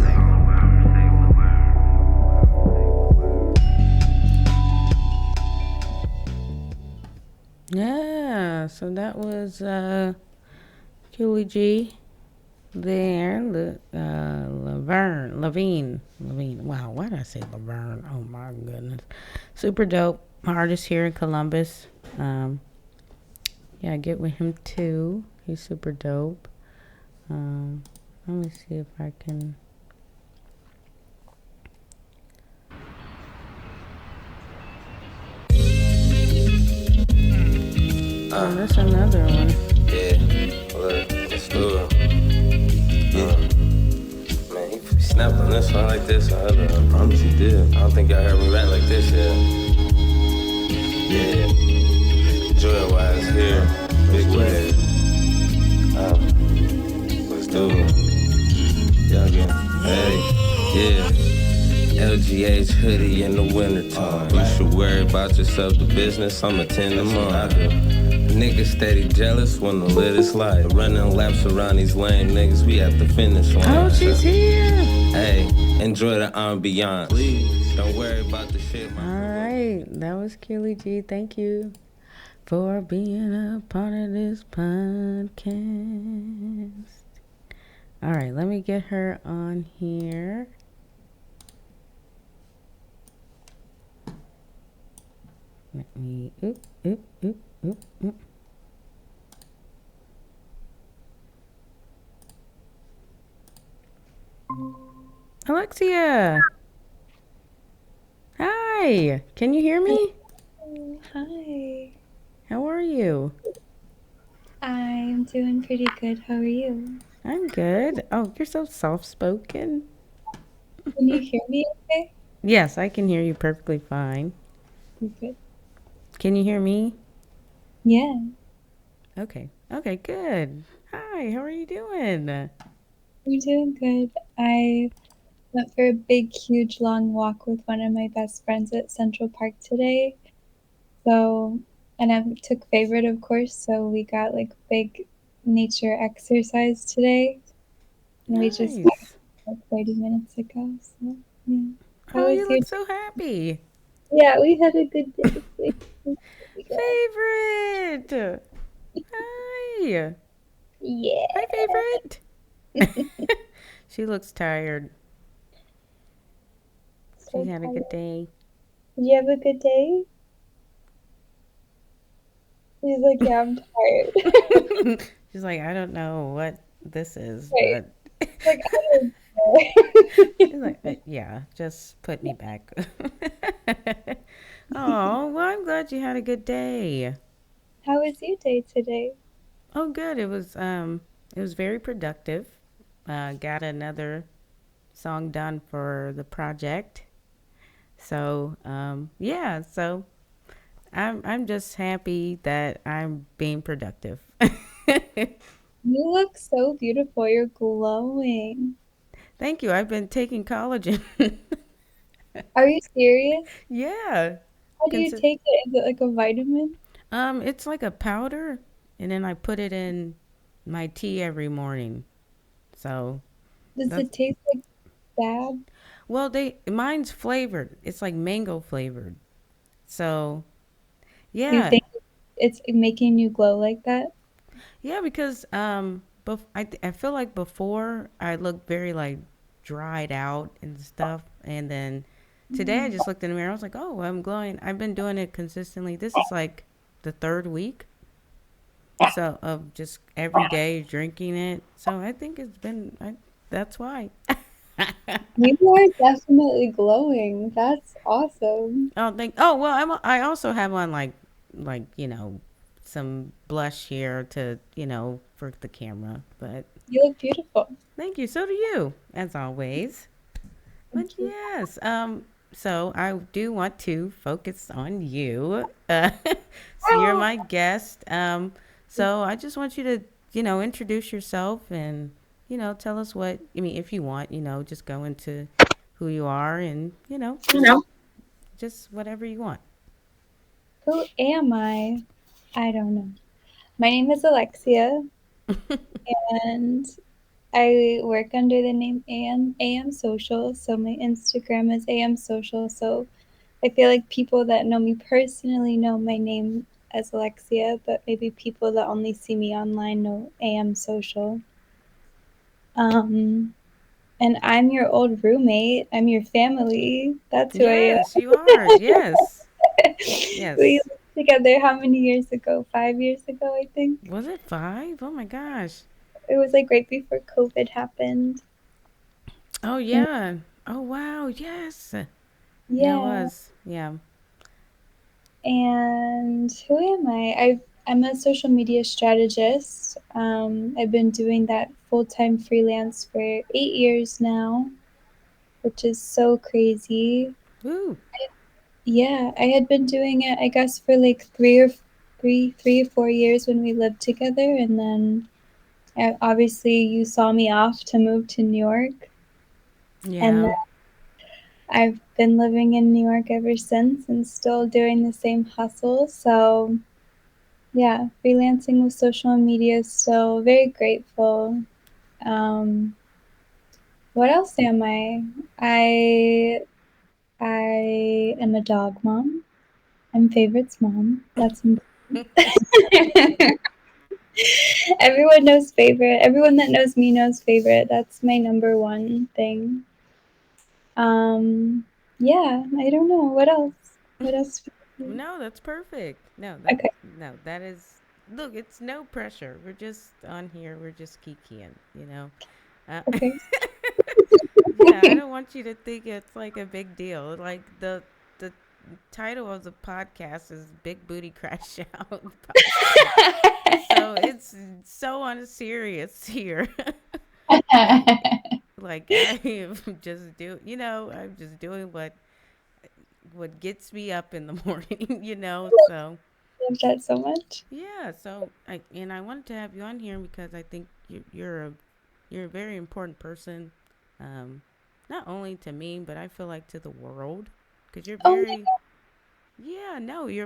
Yeah, so that was Julie G there, Levine. Wow, why did I say Laverne? Oh my goodness. Super dope artist here in Columbus. Yeah, get with him too. He's super dope. Let me see if I can. Oh, that's another one. Yeah, look, let's do it. Man, he snapped on this one like this. I promise he did. I don't think y'all heard me rap like this yet. Yeah, Joy Wise here, big wave. Let's do it. Y'all get, hey, Yeah. LGH hoodie in the wintertime. You should worry about yourself, the business, I'ma tend to mine. Niggas steady jealous when the lit is light. Running laps around these lame niggas, we at the finish line. Oh, she's here. Hey, enjoy the ambiance. Please, don't worry about the shit. All right, that was Keely G. Thank you for being a part of this podcast. All right, let me get her on here. Let me, oop. Alexia. Hi. Can you hear me? Hi. How are you? I'm doing pretty good. How are you? I'm good. Oh, you're so soft-spoken. Can you hear me okay? Yes, I can hear you perfectly fine. Good. Can you hear me? Yeah. Okay. Okay, good. Hi, how are you doing? I'm doing good. I went for a big, huge, long walk with one of my best friends at Central Park today. So, and I took favorite, of course, so we got like big nature exercise today. And we just got like 30 minutes ago. So, yeah. Oh, you look so happy. Yeah, we had a good day. Favorite. Hi. Yeah. Hi, favorite. She looks tired. So she had a good day. Did you have a good day? She's like, yeah, I'm tired. She's like, I don't know what this is, right. but like, I don't know. She's like, yeah, just put me back. Oh, well, I'm glad you had a good day. How was your day today? Oh, good. It was very productive. Got another song done for the project. So, yeah, so I'm just happy that I'm being productive. You look so beautiful. You're glowing. Thank you. I've been taking collagen. Are you serious? Yeah. How do you take it? Is it like a vitamin? It's like a powder, and then I put it in my tea every morning. So does it taste like bad? Well, mine's flavored. It's like mango flavored. So, yeah. Do you think it's making you glow like that? Yeah, because I feel like before I looked very like dried out and stuff, and then today I just looked in the mirror. I was like, oh, I'm glowing. I've been doing it consistently. This is like the third week. So of just every day drinking it. So I think it's been. That's why. You are definitely glowing. That's awesome. Oh well, I also have on like some blush here to for the camera. But you look beautiful. Thank you. So do you, as always. But yes, so I do want to focus on you. So you're my guest. So I just want you to introduce yourself and tell us if you want, just go into who you are and just whatever you want. Who am I? I don't know. My name is Alexia, and I work under the name amsocial. So my Instagram is amsocial. So I feel like people that know me personally know my name as Alexia, but maybe people that only see me online know amsocial. And I'm your old roommate. I'm your family. That's who I am. Yes, you are. Yes. Yes. We lived together how many years ago? 5 years ago, I think. Was it 5? Oh my gosh. It was like right before COVID happened. Oh yeah. Oh wow. Yes. Yeah. It was. Yeah. And who am I? I'm a social media strategist. I've been doing that full-time freelance for 8 years now, which is so crazy. Woo. Yeah, I had been doing it, I guess, for like 3 or 4 years when we lived together, and then obviously you saw me off to move to New York. And I've been living in New York ever since and still doing the same hustle. So yeah, freelancing with social media is still very grateful. What else am I? I am a dog mom. I'm Favorite's mom. That's important. Everyone knows Favorite. Everyone that knows me knows Favorite. That's my number one thing. Yeah, I don't know. What else? What else? No, that's perfect. No, that, okay. No, that is. Look, it's no pressure. We're just on here. We're just kikiing, you know. Okay. Yeah, I don't want you to think it's like a big deal. Like the title of the podcast is Big Booty Crash Out. So it's so unserious here. Like I am just I'm just doing what gets me up in the morning, so I love that so much. Yeah, so I wanted to have you on here because I think you're a very important person, not only to me, but I feel like to the world, because you're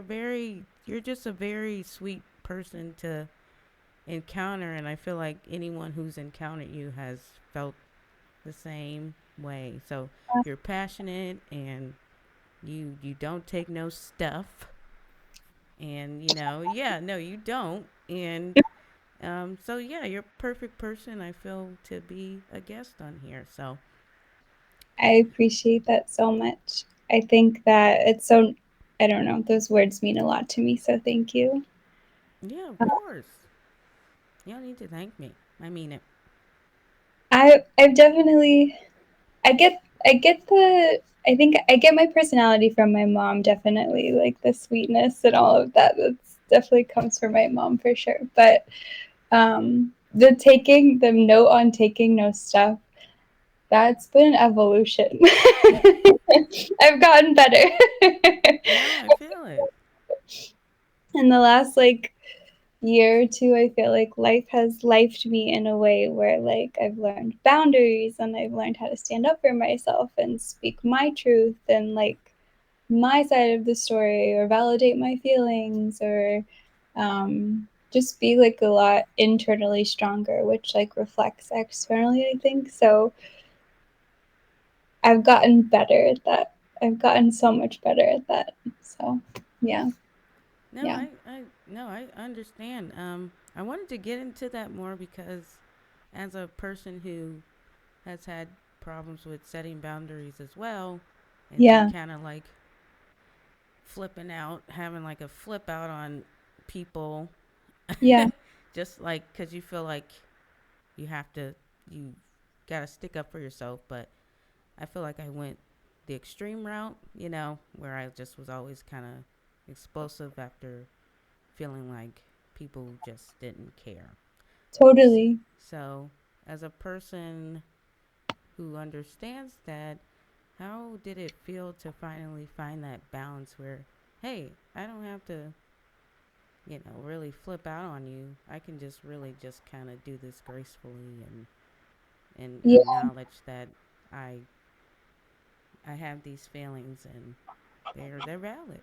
very you're just a very sweet person to encounter, and I feel like anyone who's encountered you has felt the same way. So you're passionate, and you don't take no stuff, and you don't, and so yeah, you're a perfect person, I feel, to be a guest on here. So I appreciate that so much. I think that it's so, I don't know, those words mean a lot to me, so thank you. Yeah, of course. You don't need to thank me. I mean it. I've definitely, I get I think I get my personality from my mom, definitely, like the sweetness and all of that. That's definitely comes from my mom for sure. But the note on taking no stuff, that's been an evolution. I've gotten better. I feel it. In the last year or two, I feel like life has lifed me in a way where I've learned boundaries, and I've learned how to stand up for myself and speak my truth and my side of the story, or validate my feelings, or just be a lot internally stronger, which reflects externally, I think. So I've gotten better at that. I've gotten so much better at that. So yeah. No, yeah. I understand. I wanted to get into that more because as a person who has had problems with setting boundaries as well, and then kind of flipping out, having a flip out on people. Yeah. Just because you feel like you got to stick up for yourself. But I feel like I went the extreme route, where I just was always kind of explosive after feeling like people just didn't care. Totally. So as a person who understands that, how did it feel to finally find that balance where, hey, I don't have to, really flip out on you. I can just really just kind of do this gracefully and acknowledge that I have these feelings and they're valid.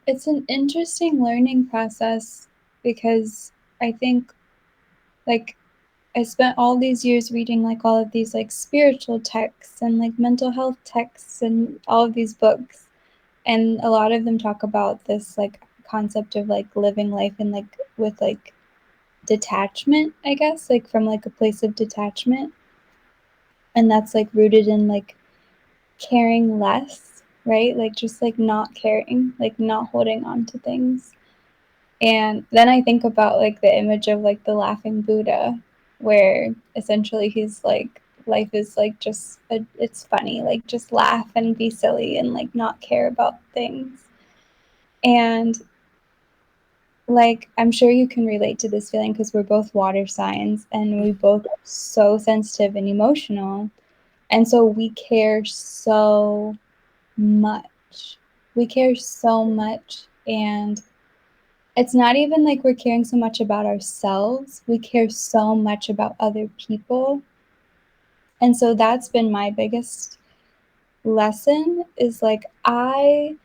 It's an interesting learning process because I think I spent all these years reading all of these spiritual texts and mental health texts and all of these books, and a lot of them talk about this concept of living life and with detachment, I guess, from a place of detachment, and that's rooted in caring less, right? Just not caring, not holding on to things. And then I think about the image of the laughing Buddha, where essentially he's life is just it's funny, just laugh and be silly and not care about things. And I'm sure you can relate to this feeling because we're both water signs and we both are so sensitive and emotional, and so we care so much. We care so much, and it's not even we're caring so much about ourselves. We care so much about other people. And so that's been my biggest lesson is like I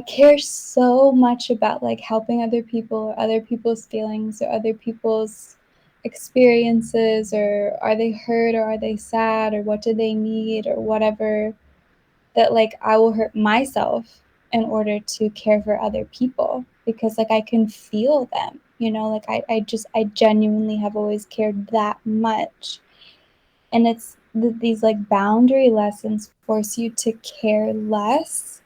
care so much about like helping other people or other people's feelings or other people's experiences, or are they hurt or are they sad or what do they need or whatever, that like I will hurt myself in order to care for other people, because like I can feel them, you know, like I genuinely have always cared that much. And it's these like boundary lessons force you to care less.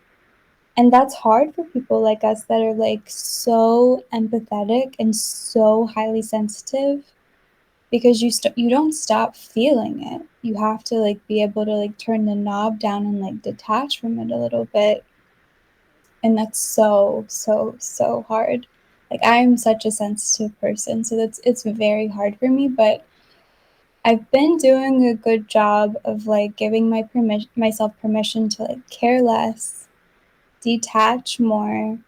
And that's hard for people like us that are like so empathetic and so highly sensitive, because you don't stop feeling it. You have to like be able to like turn the knob down and like detach from it a little bit. And that's so hard. Like I'm such a sensitive person, so it's very hard for me, but I've been doing a good job of like giving myself permission to like care less, detach more,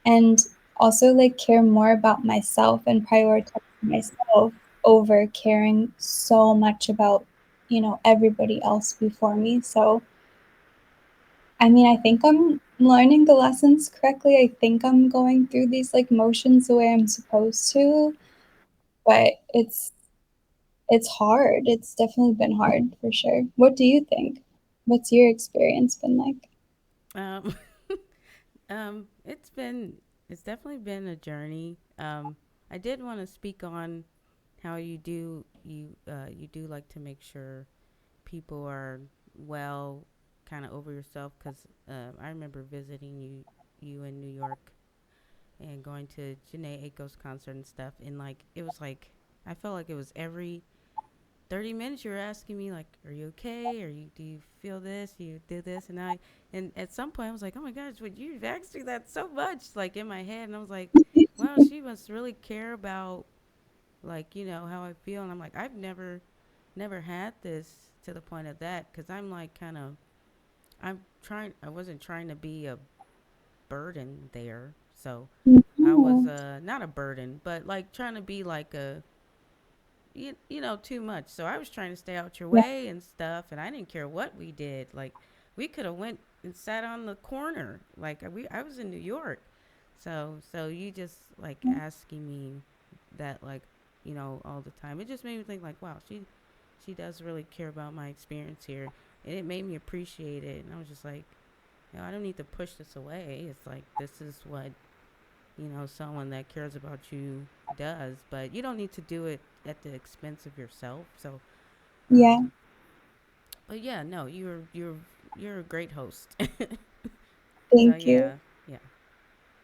and also like care more about myself and prioritize myself over caring so much about, you know, everybody else before me. So I mean, I think I'm learning the lessons correctly. I think I'm going through these like motions the way I'm supposed to, but it's hard. It's definitely been hard for sure. What do you think? What's your experience been like? Um, it's been, it's definitely been a journey. I did want to speak on how you do like to make sure people are well, kind of over yourself. Because I remember visiting you in New York and going to Janae Aiko's concert and stuff, and like it was like I felt like it was every 30 minutes you were asking me like, are you okay, or do you feel this, you do this, and at some point I was like, oh my gosh, but you've asked me that so much, like in my head, and I was like, wow, she must really care about, like, you know, how I feel. And I'm like, I've never had this to the point of that, because I'm like kind of, I wasn't trying to be a burden there, so I was not a burden, but like trying to be like a, you know, too much. So I was trying to stay out your way and stuff, and I didn't care what we did. Like we could have went and sat on the corner. Like I was in New York. So you just like asking me that, like, you know, all the time. It just made me think like, wow, she does really care about my experience here. And it made me appreciate it. And I was just like, you know, I don't need to push this away. It's like, this is what, you know, someone that cares about you does, but you don't need to do it at the expense of yourself. So Yeah. But yeah, no, you're a great host. So Thank you. Yeah.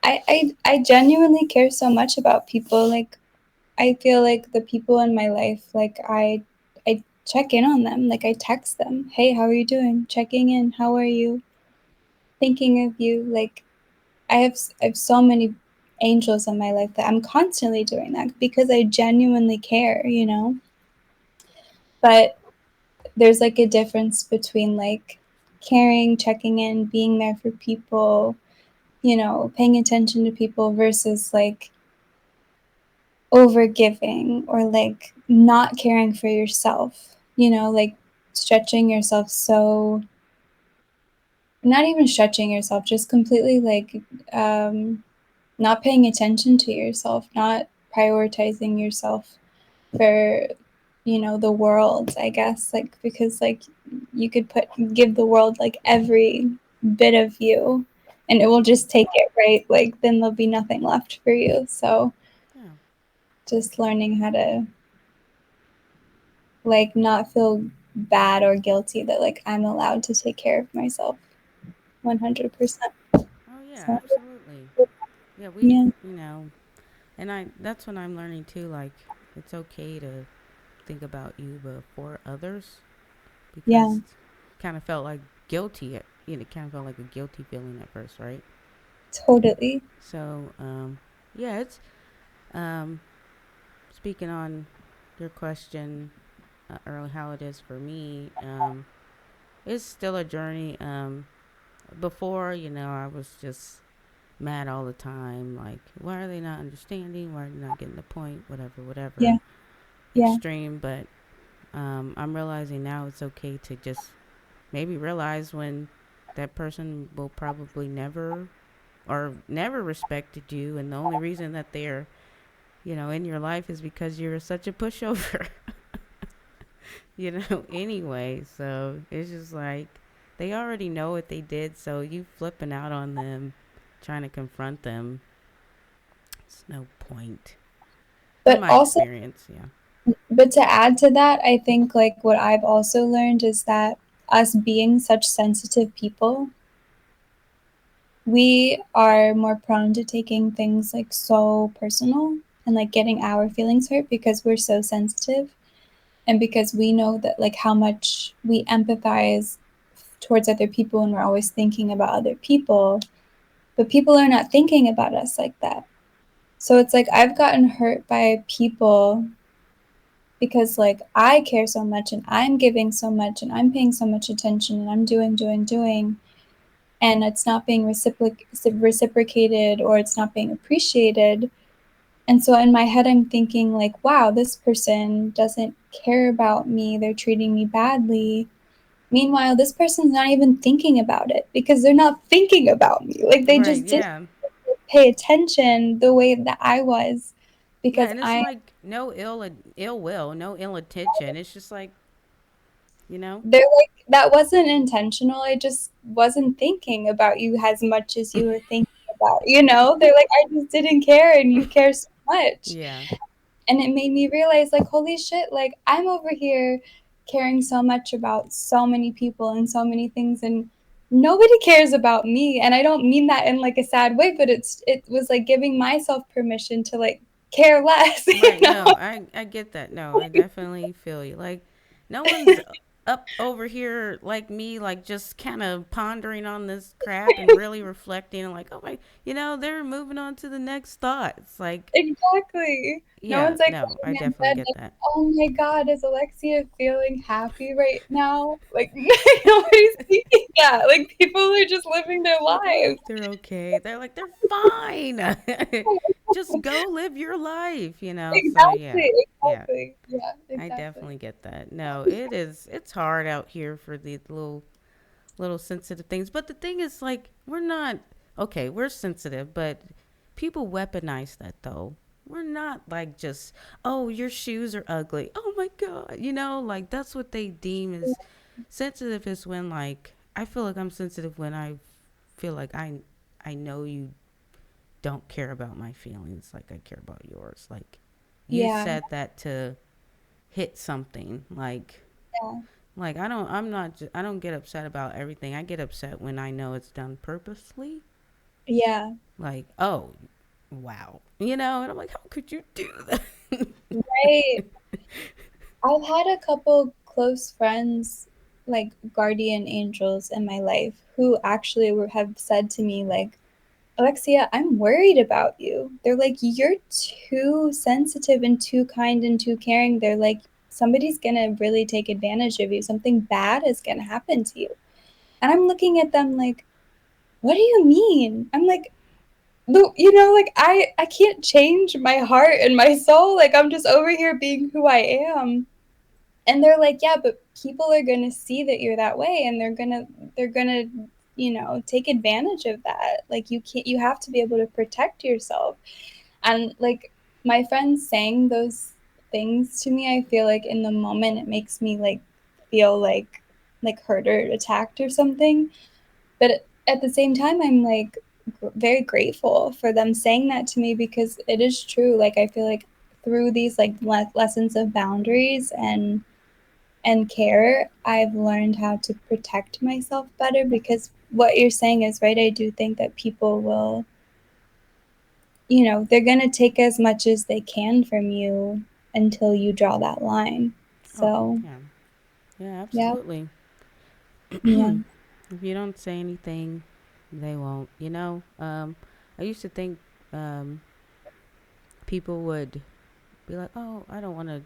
I genuinely care so much about people. Like I feel like the people in my life, like I check in on them. Like I text them, hey, how are you doing? Checking in, how are you? Thinking of you. Like I have so many angels in my life that I'm constantly doing that because I genuinely care, you know? But there's like a difference between like caring, checking in, being there for people, you know, paying attention to people versus like over giving or like not caring for yourself, you know, like stretching yourself so, not even stretching yourself, just completely like not paying attention to yourself, not prioritizing yourself for, you know, the world, I guess, like because like you could give the world like every bit of you and it will just take it, right? Like then there'll be nothing left for you. So just learning how to like not feel bad or guilty that like I'm allowed to take care of myself 100%. Oh yeah, So, absolutely. Yeah, yeah. you know, and that's when I'm learning too, like it's okay to think about you before others, Yeah. because kind of felt like guilty at, you know, kind of felt like a guilty feeling at first, right? Totally. So yeah, it's um speaking on your question, early, how it is for me, it's still a journey. Before, you know, I was just mad all the time, like, why are they not understanding, why are they not getting the point, whatever Yeah. Yeah. extreme. But I'm realizing now it's okay to just maybe realize when that person will probably never respected you, and the only reason that they're, in your life is because you're such a pushover. Anyway, so it's just like they already know what they did, so you flipping out on them, trying to confront them, it's no point. But in my also, experience, but to add to that, I think like what I've also learned is that us being such sensitive people, we are more prone to taking things like so personal and like getting our feelings hurt because we're so sensitive. And because we know that like how much we empathize towards other people and we're always thinking about other people, but people are not thinking about us like that. So it's like I've gotten hurt by people because like I care so much and I'm giving so much and I'm paying so much attention and I'm doing, and it's not being reciprocated or it's not being appreciated. And so in my head, I'm thinking like, wow, this person doesn't care about me. They're treating me badly. Meanwhile, this person's not even thinking about it because they're not thinking about me. Like they just didn't pay attention the way that I was, because and it's like no ill will, no ill intention. It's just like, they're like, that wasn't intentional. I just wasn't thinking about you as much as you were thinking about, they're like, I just didn't care and you care so much. Yeah. And it made me realize like, holy shit, like I'm over here caring so much about so many people and so many things, and nobody cares about me. And I don't mean that in like a sad way, but it was like giving myself permission to like care less. Right. No, I get that. No, I definitely feel you. Like no one's up over here like me, like just kind of pondering on this crap and really reflecting and like, oh my, they're moving on to the next thought. It's like exactly. Yeah, No one's like, no, I definitely get that. Oh my God, is Alexia feeling happy right now? Like nobody's thinking that. Like people are just living their lives. They're okay. They're like, they're fine. Just go live your life, Exactly. So yeah. Exactly. Yeah, exactly. I definitely get that. No, it's hard out here for the little sensitive things. But the thing is, like, we're sensitive, but people weaponize that though. We're not like just, oh, your shoes are ugly. Oh my God. Like that's what they deem as sensitive, is when like, I feel like I'm sensitive when I feel like I know you don't care about my feelings like I care about yours. Like you said that to hit something, like like I don't get upset about everything. I get upset when I know it's done purposely. Yeah. Like, oh, wow. And I'm like, how could you do that? Right. I've had a couple close friends, like guardian angels in my life, who actually have said to me like, Alexia, I'm worried about you. They're like, you're too sensitive and too kind and too caring. They're like, somebody's going to really take advantage of you. Something bad is going to happen to you. And I'm looking at them like, what do you mean? I'm like, like I can't change my heart and my soul. Like I'm just over here being who I am. And they're like, yeah, but people are going to see that you're that way, and they're going to take advantage of that. Like you have to be able to protect yourself. And like my friends saying those things to me, I feel like in the moment it makes me like feel like hurt or attacked or something. But at the same time, I'm like very grateful for them saying that to me, because it is true. Like I feel like through these like lessons of boundaries and care, I've learned how to protect myself better, because what you're saying is right. I do think that people will, they're going to take as much as they can from you until you draw that line. So, yeah, absolutely. Yeah. If you don't say anything, they won't, I used to think people would be like, oh, I don't want to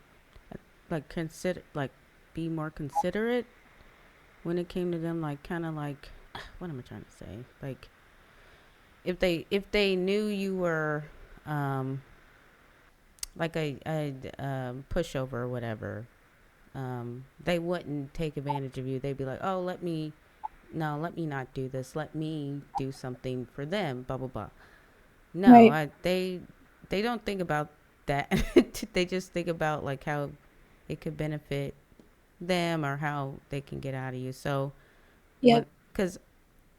like consider, like be more considerate when it came to them, like kind of like, what am I trying to say? Like if they knew you were like a pushover or whatever, they wouldn't take advantage of you. They'd be like, oh, let me not do this. Let me do something for them, blah, blah, blah. No, Right. they don't think about that. They just think about like how it could benefit them or how they can get out of you. So, Yep. because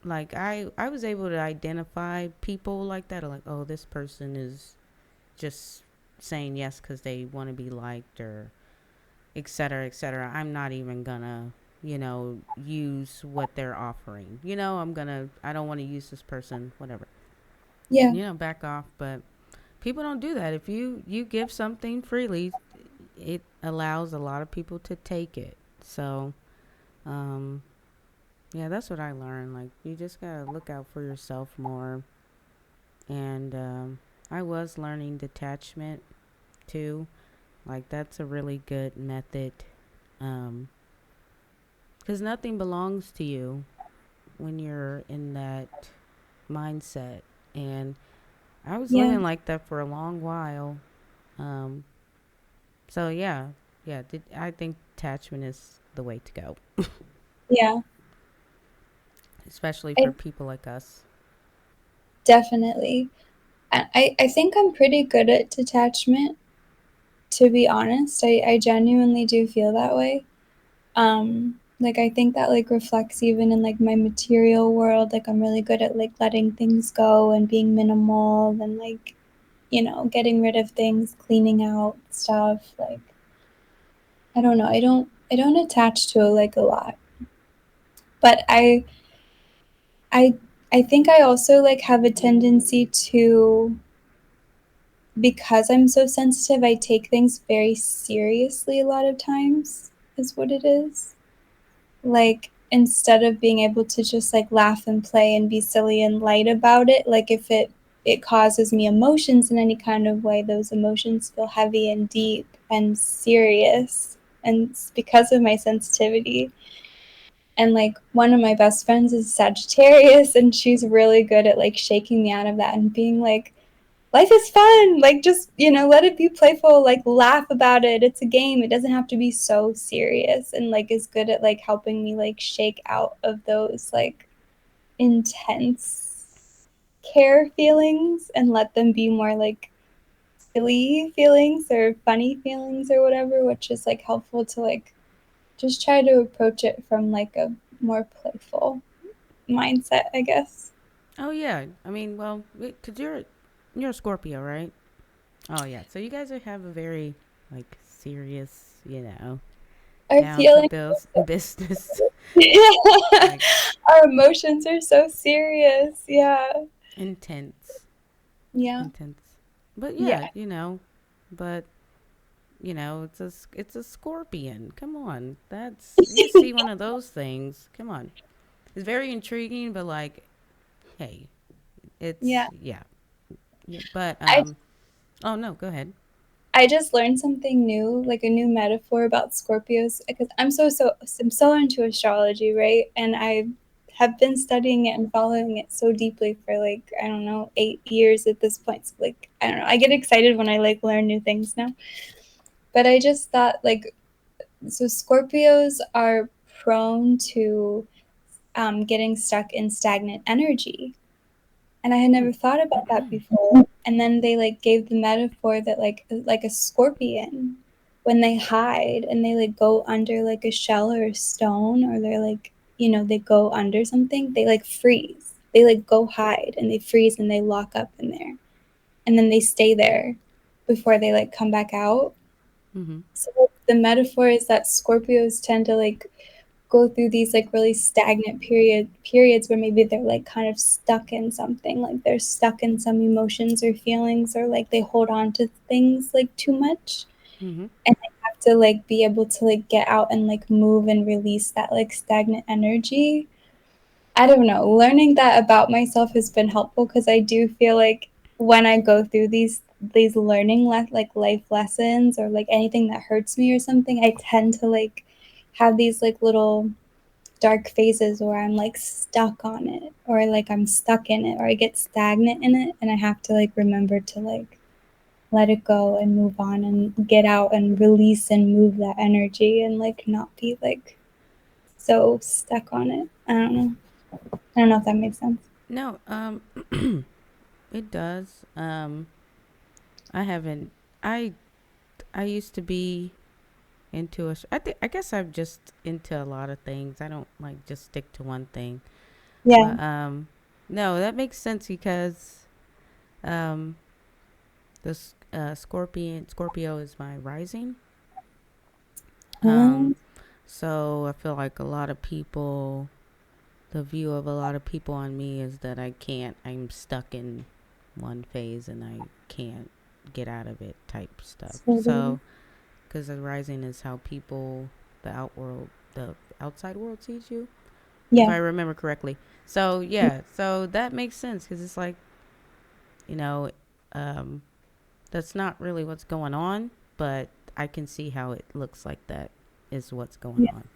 like I was able to identify people like that, or like, oh, this person is just saying yes because they want to be liked, or et cetera, et cetera. I'm not even gonna, use what they're offering. I don't want to use this person, whatever. Yeah. Back off. But people don't do that. If you give something freely, it allows a lot of people to take it. So, yeah, that's what I learned. Like, you just gotta look out for yourself more. And I was learning detachment too. Like, that's a really good method. Because nothing belongs to you when you're in that mindset. And I was living like that for a long while. So yeah, I think detachment is the way to go. Yeah. Especially for people like us. Definitely. I think I'm pretty good at detachment, to be honest. I genuinely do feel that way. Like, I think that like reflects even in like my material world. Like, I'm really good at like letting things go and being minimal and like, getting rid of things, cleaning out stuff. Like, I don't know. I don't attach to like a lot. But I I think I also like have a tendency to, because I'm so sensitive, I take things very seriously a lot of times, is what it is. Like, instead of being able to just like laugh and play and be silly and light about it, like if it causes me emotions in any kind of way, those emotions feel heavy and deep and serious. And it's because of my sensitivity. And like, one of my best friends is Sagittarius, and she's really good at like shaking me out of that and being like, life is fun. Like, just, let it be playful, like laugh about it. It's a game. It doesn't have to be so serious, and like is good at like helping me like shake out of those like intense care feelings and let them be more like silly feelings or funny feelings or whatever, which is like helpful to like just try to approach it from like a more playful mindset, I guess. Oh yeah, I mean, well, because you're a Scorpio, right? Oh yeah, so you guys have a very like serious, Our down feelings, to business. like, our emotions are so serious. Yeah. Intense. Yeah. Intense. But yeah, but it's a scorpion. Come on, you see one of those things. Come on, it's very intriguing, but like, hey, it's yeah. But oh no, go ahead. I just learned something new, like a new metaphor about Scorpios, because I'm so into astrology, right? And I have been studying it and following it so deeply for like, I don't know, 8 years at this point. So like, I don't know. I get excited when I like learn new things now. But I just thought like, so Scorpios are prone to getting stuck in stagnant energy. And I had never thought about that before. And then they like gave the metaphor that like a scorpion, when they hide and they like go under like a shell or a stone, or they're like, they go under something, they like freeze. They like go hide and they freeze and they lock up in there. And then they stay there before they like come back out. Mm-hmm. So the metaphor is that Scorpios tend to like go through these like really stagnant periods where maybe they're like kind of stuck in something, like they're stuck in some emotions or feelings, or like they hold on to things like too much. Mm-hmm. And they have to like be able to like get out and like move and release that like stagnant energy. I don't know, learning that about myself has been helpful, because I do feel like when I go through these learning like life lessons, or like anything that hurts me or something, I tend to like have these like little dark phases where I'm like stuck on it, or like I'm stuck in it, or I get stagnant in it, and I have to like remember to like let it go and move on and get out and release and move that energy and like not be like so stuck on it. I don't know if that makes sense. No, it does. I haven't. I used to be into I guess I'm just into a lot of things. I don't like just stick to one thing. Yeah. But, no, that makes sense because the Scorpio is my rising. So I feel like the view of a lot of people on me is that I'm stuck in one phase and I can't get out of it type stuff. So, because the rising is how the outside world sees you. Yeah. If I remember correctly. So, yeah. So that makes sense because it's like, that's not really what's going on, but I can see how it looks like that is what's going on.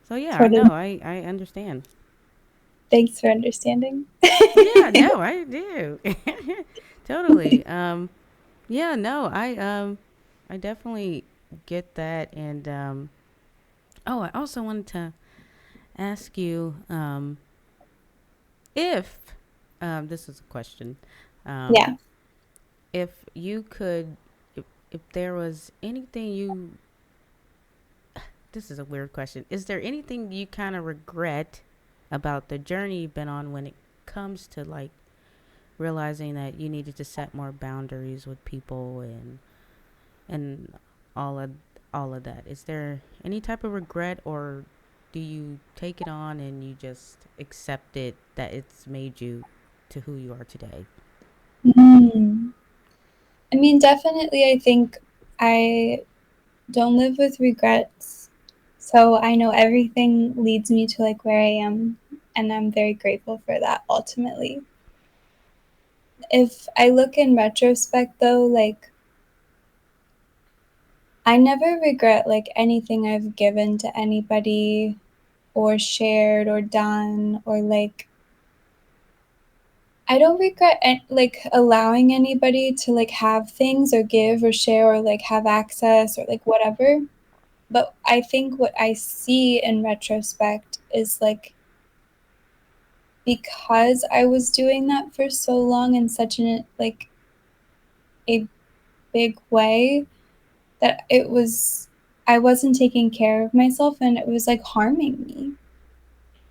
So, yeah, totally. I understand. Thanks for understanding. Yeah, no, I do. Totally. Yeah, no, I definitely get that. And, I also wanted to ask you, if, this is a question. Yeah. If you could, if there was anything this is a weird question. Is there anything you kind of regret about the journey you've been on when it comes to like realizing that you needed to set more boundaries with people and all of that? Is there any type of regret, or do you take it on and you just accept it that it's made you to who you are today? I mean, definitely I think I don't live with regrets. So I know everything leads me to like where I am, and I'm very grateful for that ultimately. If I look in retrospect though, like I never regret like anything I've given to anybody or shared or done, or like I don't regret like allowing anybody to like have things or give or share or like have access or like whatever. But I think what I see in retrospect is like, because I was doing that for so long in such a big way, that I wasn't taking care of myself and it was like harming me.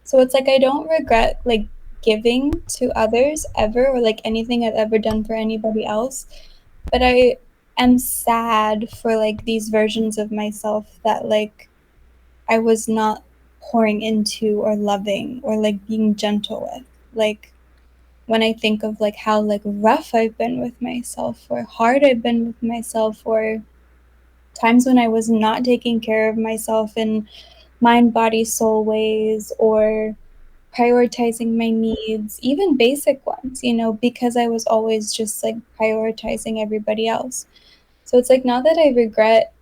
So it's like I don't regret like giving to others ever, or like anything I've ever done for anybody else, but I am sad for like these versions of myself that like I was not pouring into or loving or like being gentle with. Like when I think of like how like rough I've been with myself or hard I've been with myself, or times when I was not taking care of myself in mind, body, soul ways, or prioritizing my needs, even basic ones, because I was always just like prioritizing everybody else. So it's like, not that I regret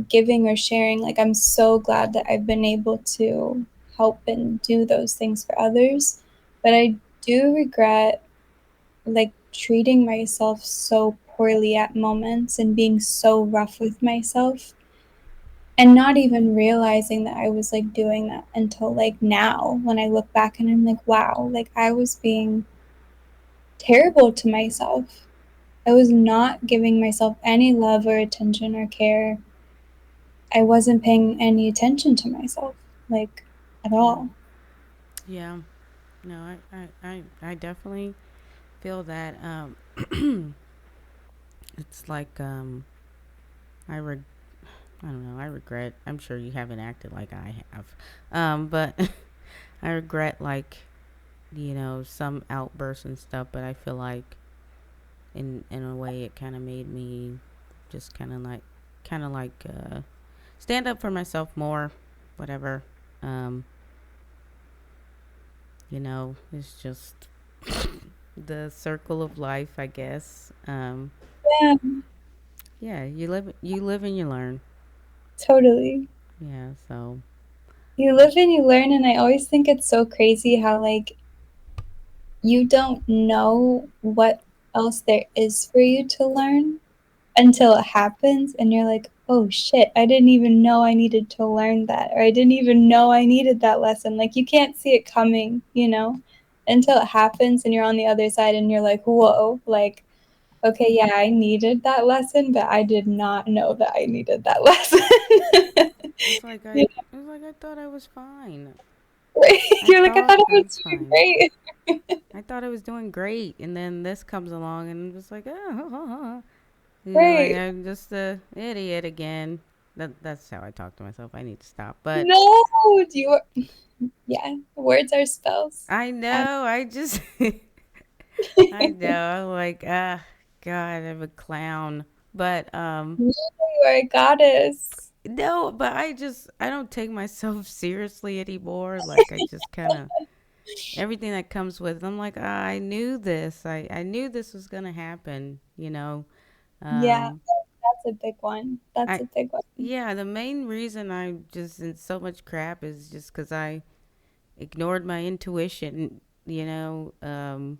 giving or sharing, like I'm so glad that I've been able to help and do those things for others, but I do regret like treating myself so poorly at moments and being so rough with myself and not even realizing that I was like doing that until like now when I look back and I'm like, wow, like I was being terrible to myself. I was not giving myself any love or attention or care. I wasn't paying any attention to myself, like at all. Yeah. No, I definitely feel that. It's like I don't know. I regret. I'm sure you haven't acted like I have, but I regret like some outbursts and stuff. But I feel like in a way it kind of made me just kind of like stand up for myself more. Whatever. It's just the circle of life, I guess. Yeah. Yeah, you live and you learn. Totally. Yeah, so you live and you learn, and I always think it's so crazy how like you don't know what else there is for you to learn. until it happens and you're like, oh shit, I didn't even know I needed to learn that, or I didn't even know I needed that lesson. Like, you can't see it coming, until it happens and you're on the other side and you're like, whoa, like, okay, yeah, I needed that lesson, but I did not know that I needed that lesson. It's like I thought I was fine. You're like, I thought I was doing great. I thought I was doing great, and then this comes along, and I'm just like, right. Like, I'm just a idiot again. That's how I talk to myself. I need to stop. But no, yeah, words are spells. I know. I just, I know. I'm like, God, I'm a clown. But you are a goddess. No, but I don't take myself seriously anymore. Like, I just kind of everything that comes with. I'm like, I knew this. I knew this was gonna happen. Yeah, that's a big one. That's a big one. Yeah, the main reason I'm just in so much crap is just because I ignored my intuition. I'm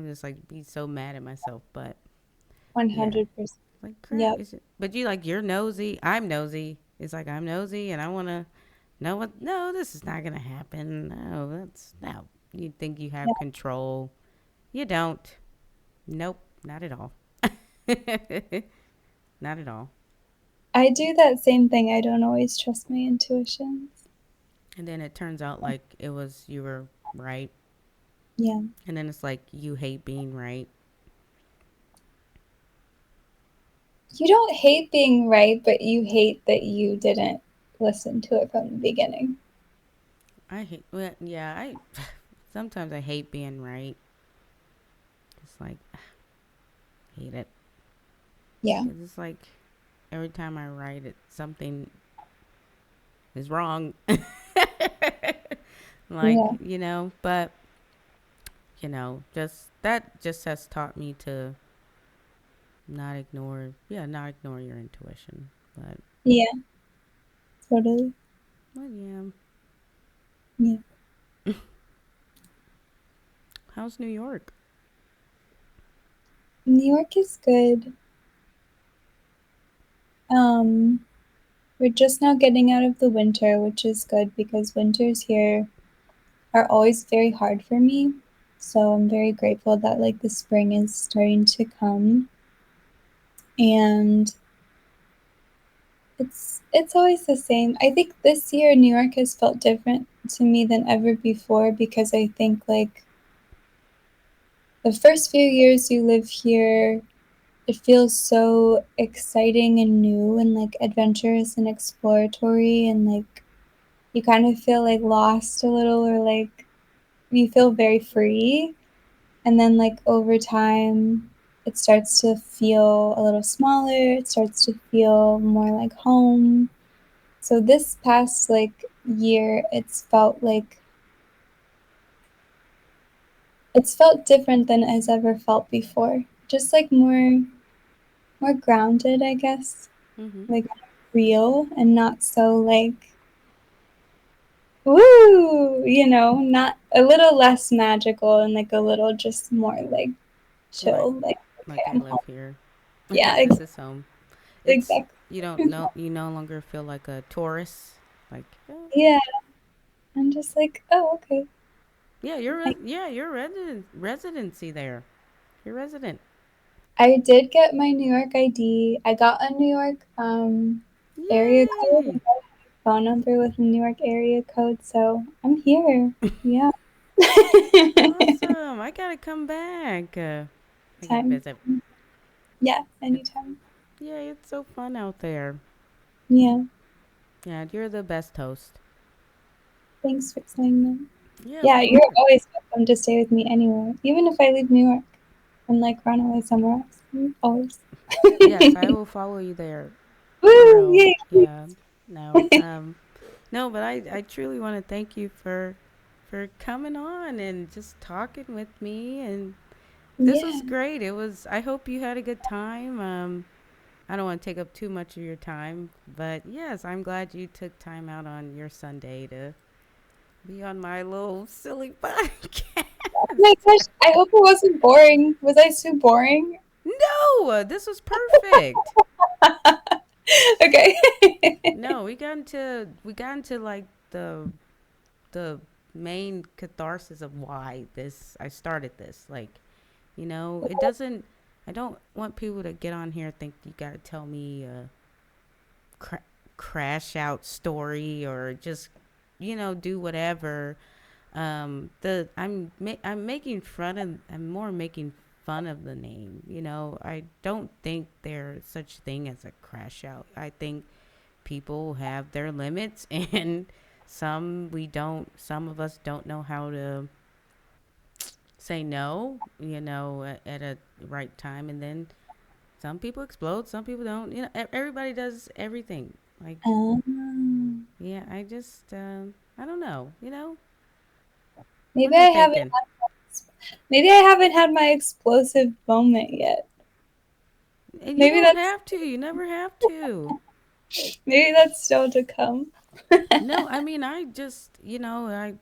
just like be so mad at myself. But 100%. Like crap. Yep. But you're nosy. I'm nosy. It's like I'm nosy, and I want to know what. No, this is not gonna happen. No. You think you have control. You don't. Nope, not at all. Not at all. I do that same thing. I don't always trust my intuitions. And then it turns out like you were right. Yeah. And then it's like you hate being right. You don't hate being right, but you hate that you didn't listen to it from the beginning. Sometimes I hate being right. It's like, hate it. Yeah. It's like every time I write it, something is wrong. But, that just has taught me to not ignore your intuition. But yeah, totally. But yeah. How's New York? New York is good. We're just now getting out of the winter, which is good because winters here are always very hard for me. So I'm very grateful that like the spring is starting to come. And it's always the same. I think this year New York has felt different to me than ever before because I think like the first few years you live here, it feels so exciting and new and like adventurous and exploratory, and like you kind of feel like lost a little, or like you feel very free. And then like over time it starts to feel a little smaller, it starts to feel more like home. So this past like year it's felt different than it's ever felt before, just like more grounded, I guess. Like real and not so like woo, not a little less magical and like a little just more like chill, like okay, I live here. Yeah, this is home. Exactly. You no longer feel like a tourist. Like yeah, I'm just like, oh okay. Yeah, you're residency there. You're resident. I did get my New York ID. I got a New York area code. I got a phone number with a New York area code, so I'm here. Yeah. Awesome. I gotta come back. I can visit. Yeah, anytime. Yeah, it's so fun out there. Yeah. Yeah, you're the best host. Thanks for saying that. Yeah, yeah, you're always welcome to stay with me anywhere, even if I leave New York and like run away somewhere else. Always. Yes, I will follow you there. Woo! Yay. Yeah. No. No, but I truly want to thank you for coming on and just talking with me, and this was great. I hope you had a good time. I don't want to take up too much of your time, but yes, I'm glad you took time out on your Sunday to be on my little silly podcast. Oh my gosh, I hope it wasn't boring. Was I so boring? No, No, this was perfect. Okay. No, we got into like the main catharsis of why I started this. Like, it doesn't. I don't want people to get on here and think you got to tell me a crash out story or just do whatever. I'm making fun of. I'm more making fun of the name. I don't think there's such thing as a crash out. I think people have their limits and some of us don't know how to say no, at a right time, and then some people explode, some people don't. Everybody does everything. Like, yeah, I just I don't know. Maybe I haven't. Maybe I haven't had my explosive moment yet. And you don't have to. You never have to. Maybe that's still to come. No, I mean, I just, I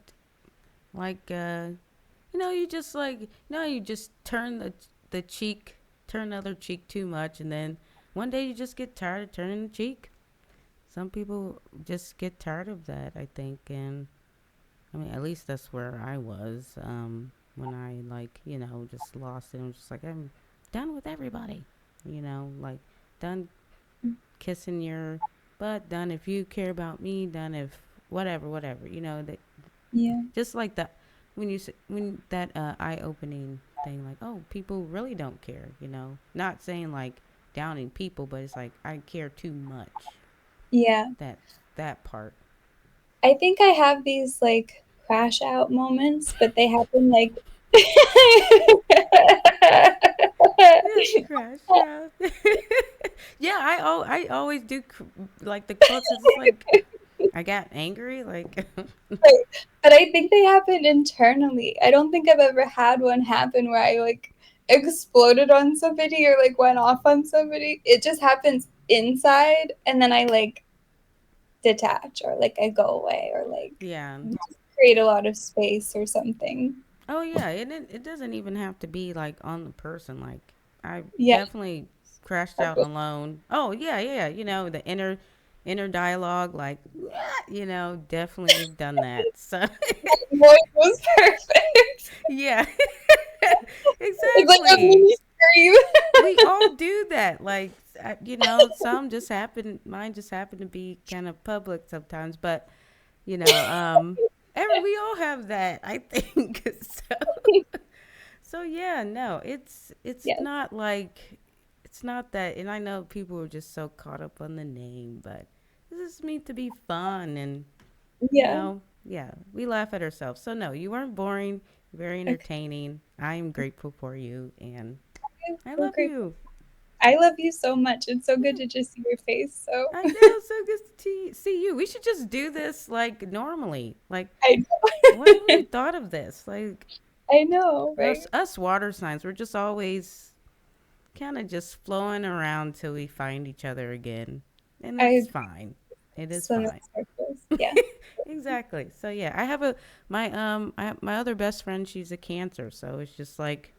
like, you just like, you just turn the cheek, turn the other cheek too much, and then one day you just get tired of turning the cheek. Some people just get tired of that, I think, and I mean, at least that's where I was when I just lost it. I'm just like, I'm done with everybody, like done kissing your butt, done if you care about me, done if whatever, that. Yeah. Just like that when that eye-opening thing, like, oh, people really don't care, not saying like downing people, but it's like I care too much. Yeah. That part. I think I have these like crash out moments, but they happen like crash out. Yeah, I always do like the closest. It's like I got angry, like. But I think they happen internally. I don't think I've ever had one happen where I like exploded on somebody or like went off on somebody. It just happens inside, and then I like detach or like I go away or like create a lot of space or something. Oh yeah, it doesn't even have to be like on the person. Like I definitely crashed out alone. Oh yeah. The inner dialogue, like definitely done that. So voice was perfect. Yeah. Exactly. It's like a mini scream. We all do that. Like mine just happen to be kind of public sometimes, but we all have that, I think. So yeah, no, it's not like, it's not that, and I know people are just so caught up on the name, but this is meant to be fun, and we laugh at ourselves. So no, you weren't boring, very entertaining. I am grateful for you, and I love you. I love you so much. It's so good to just see your face. So I know, so good to see you. We should just do this like normally. Like, I know. When we thought of this? Like, I know, right? Us water signs, we're just always kind of just flowing around till we find each other again, and that's fine. It is fine. Yeah. Exactly. So yeah, I have my other best friend. She's a Cancer, so it's just like.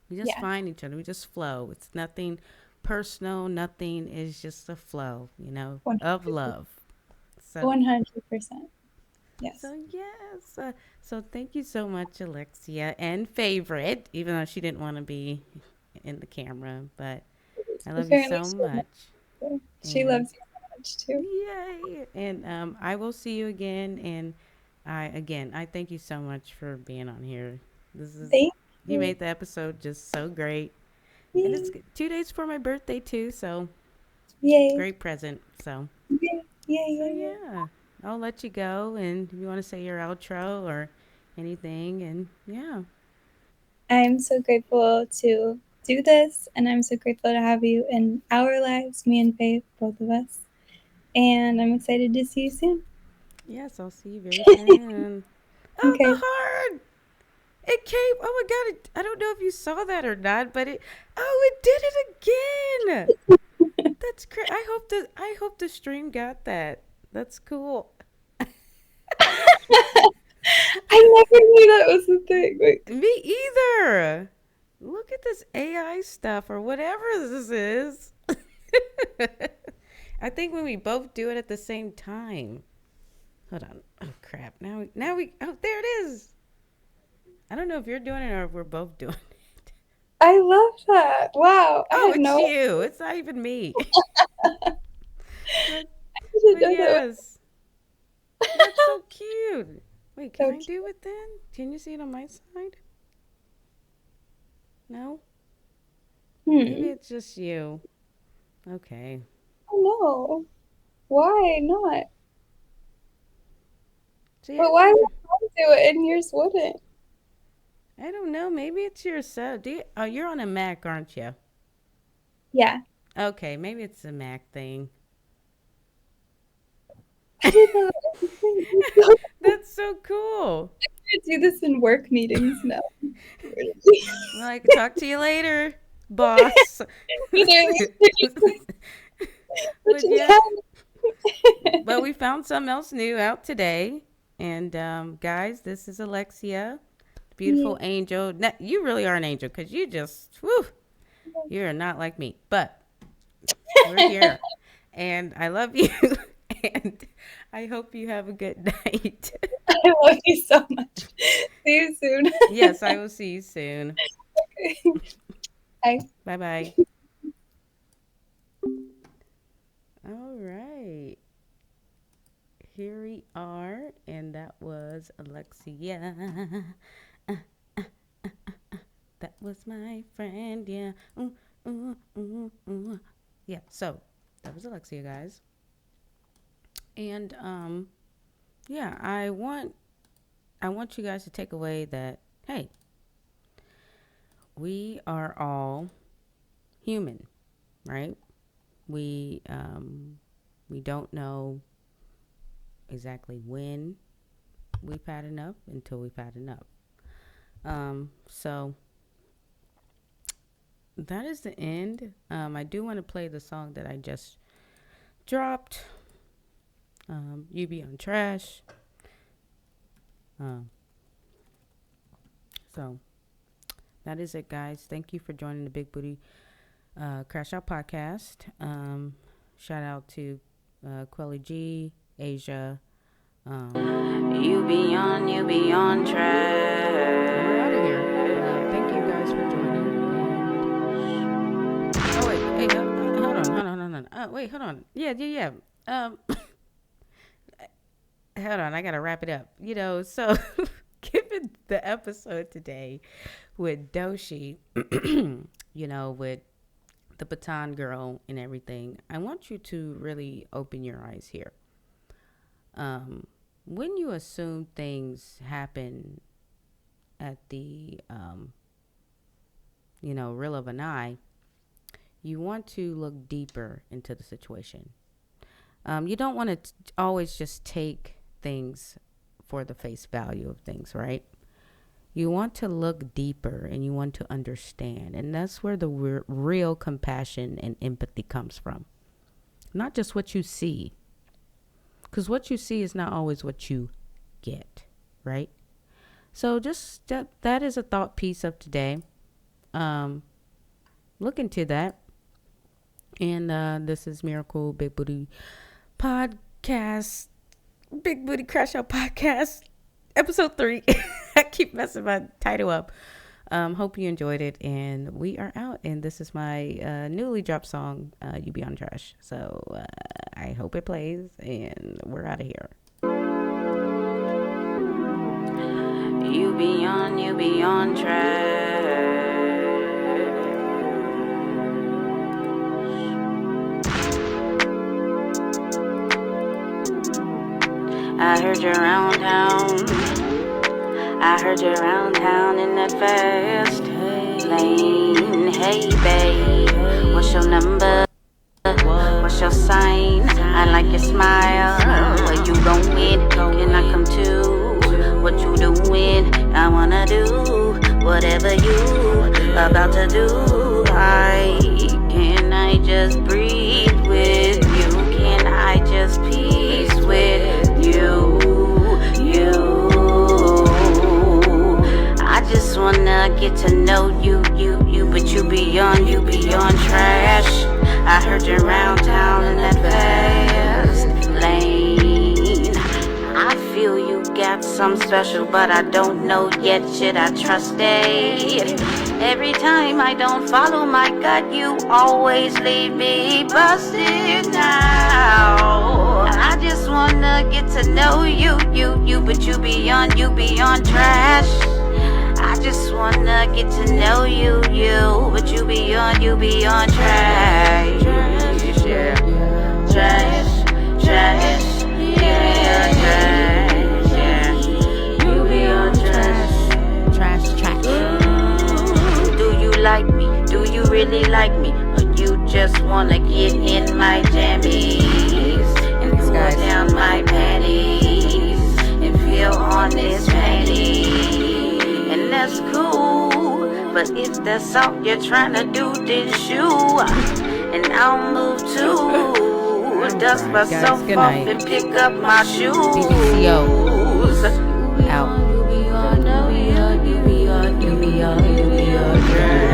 We just find each other. We just flow. It's nothing personal. Nothing is just a flow, 100%. Of love. So 100%. Yes. So yes. So thank you so much, Alexia, and favorite, even though she didn't want to be in the camera, but I love you so much. She loves you so much too. Yay! And I will see you again. And I thank you so much for being on here. You made the episode just so great. Yay. And it's 2 days for my birthday too, so great present. So yeah. I'll let you go, and if you want to say your outro or anything, and yeah. I'm so grateful to do this, and I'm so grateful to have you in our lives, me and Faith, both of us. And I'm excited to see you soon. Yes, I'll see you very soon. Okay. The heart! It came. Oh my God! I don't know if you saw that or not, but it did it again. That's great. I hope the stream got that. That's cool. I never knew that was a thing. Me either. Look at this AI stuff or whatever this is. I think when we both do it at the same time. Hold on. Oh, crap. Now we, oh, there it is. I don't know if you're doing it or if we're both doing it. I love that. Wow. Oh, it's you. It's not even me. but yes. That's so cute. Wait, can I do it then? Can you see it on my side? No? Maybe it's just you. Okay. Oh, no. Why not? See, but why would I do it and yours wouldn't? I don't know. Maybe it's your set. Oh, you're on a Mac, aren't you? Yeah. Okay, maybe it's a Mac thing. That's so cool. I could do this in work meetings now. Well, I can talk to you later, boss. But yeah. Well, we found something else new out today. And guys, this is Alexia, beautiful angel. Now, you really are an angel because you just, whew, you're not like me. But we're here. And I love you. And I hope you have a good night. I love you so much. See you soon. Yes, I will see you soon. Okay. Bye. Bye-bye. All right. Here we are. And that was Alexia. That was my friend. Yeah. Yeah, so that was Alexia, guys. And yeah, I want you guys to take away that, hey, we are all human, right? We don't know exactly when we've had enough until we've had enough. So that is the end. I do want to play the song that I just dropped. You Be on Trash. So that is it, guys. Thank you for joining the Big Booty Crashout podcast. Shout out to Quelly G, Asia. You be on track. We're out of here. Thank you guys for joining. Oh wait, hey, hold on. Wait, hold on. Yeah. Hold on, I gotta wrap it up. So given the episode today with Doechii, with the baton girl and everything, I want you to really open your eyes here. When you assume things happen at the real of an eye, you want to look deeper into the situation. You don't want to always just take things for the face value of things, right? You want to look deeper and you want to understand. And that's where the real compassion and empathy comes from. Not just what you see. Because what you see is not always what you get, right? So just that is a thought piece of today. Look into that. And this is Miracle Big Booty Podcast. Big Booty Crashout Podcast, episode 3. I keep messing my title up. Hope you enjoyed it, and we are out. And this is my newly dropped song, You Be on Trash. So I hope it plays, and we're out of here. You be on trash. I heard you around town in that fast lane. Hey, babe, what's your number? What's your sign? I like your smile. Where you going? Can I come too? What you doing? I wanna do whatever you about to do. Can I just breathe with you? Can I just peace with you? I just wanna get to know you, but you beyond trash. I heard you around town in that fast lane. I feel you got something special, but I don't know yet. Should I trust it? Every time I don't follow my gut, you always leave me busted now. I just wanna get to know you, but you beyond trash. I just wanna get to know you, but you beyond trash. Yeah. Trash, you beyond trash, yeah. You beyond trash. Do you like me? Do you really like me? Or you just wanna get in my jammies and pull down my panties and feel on this panty? And that's cool, but if that's all you're trying to do, then shoot, and I'll move too. Dust myself off and pick up my shoes. BBCO out. You be on trash.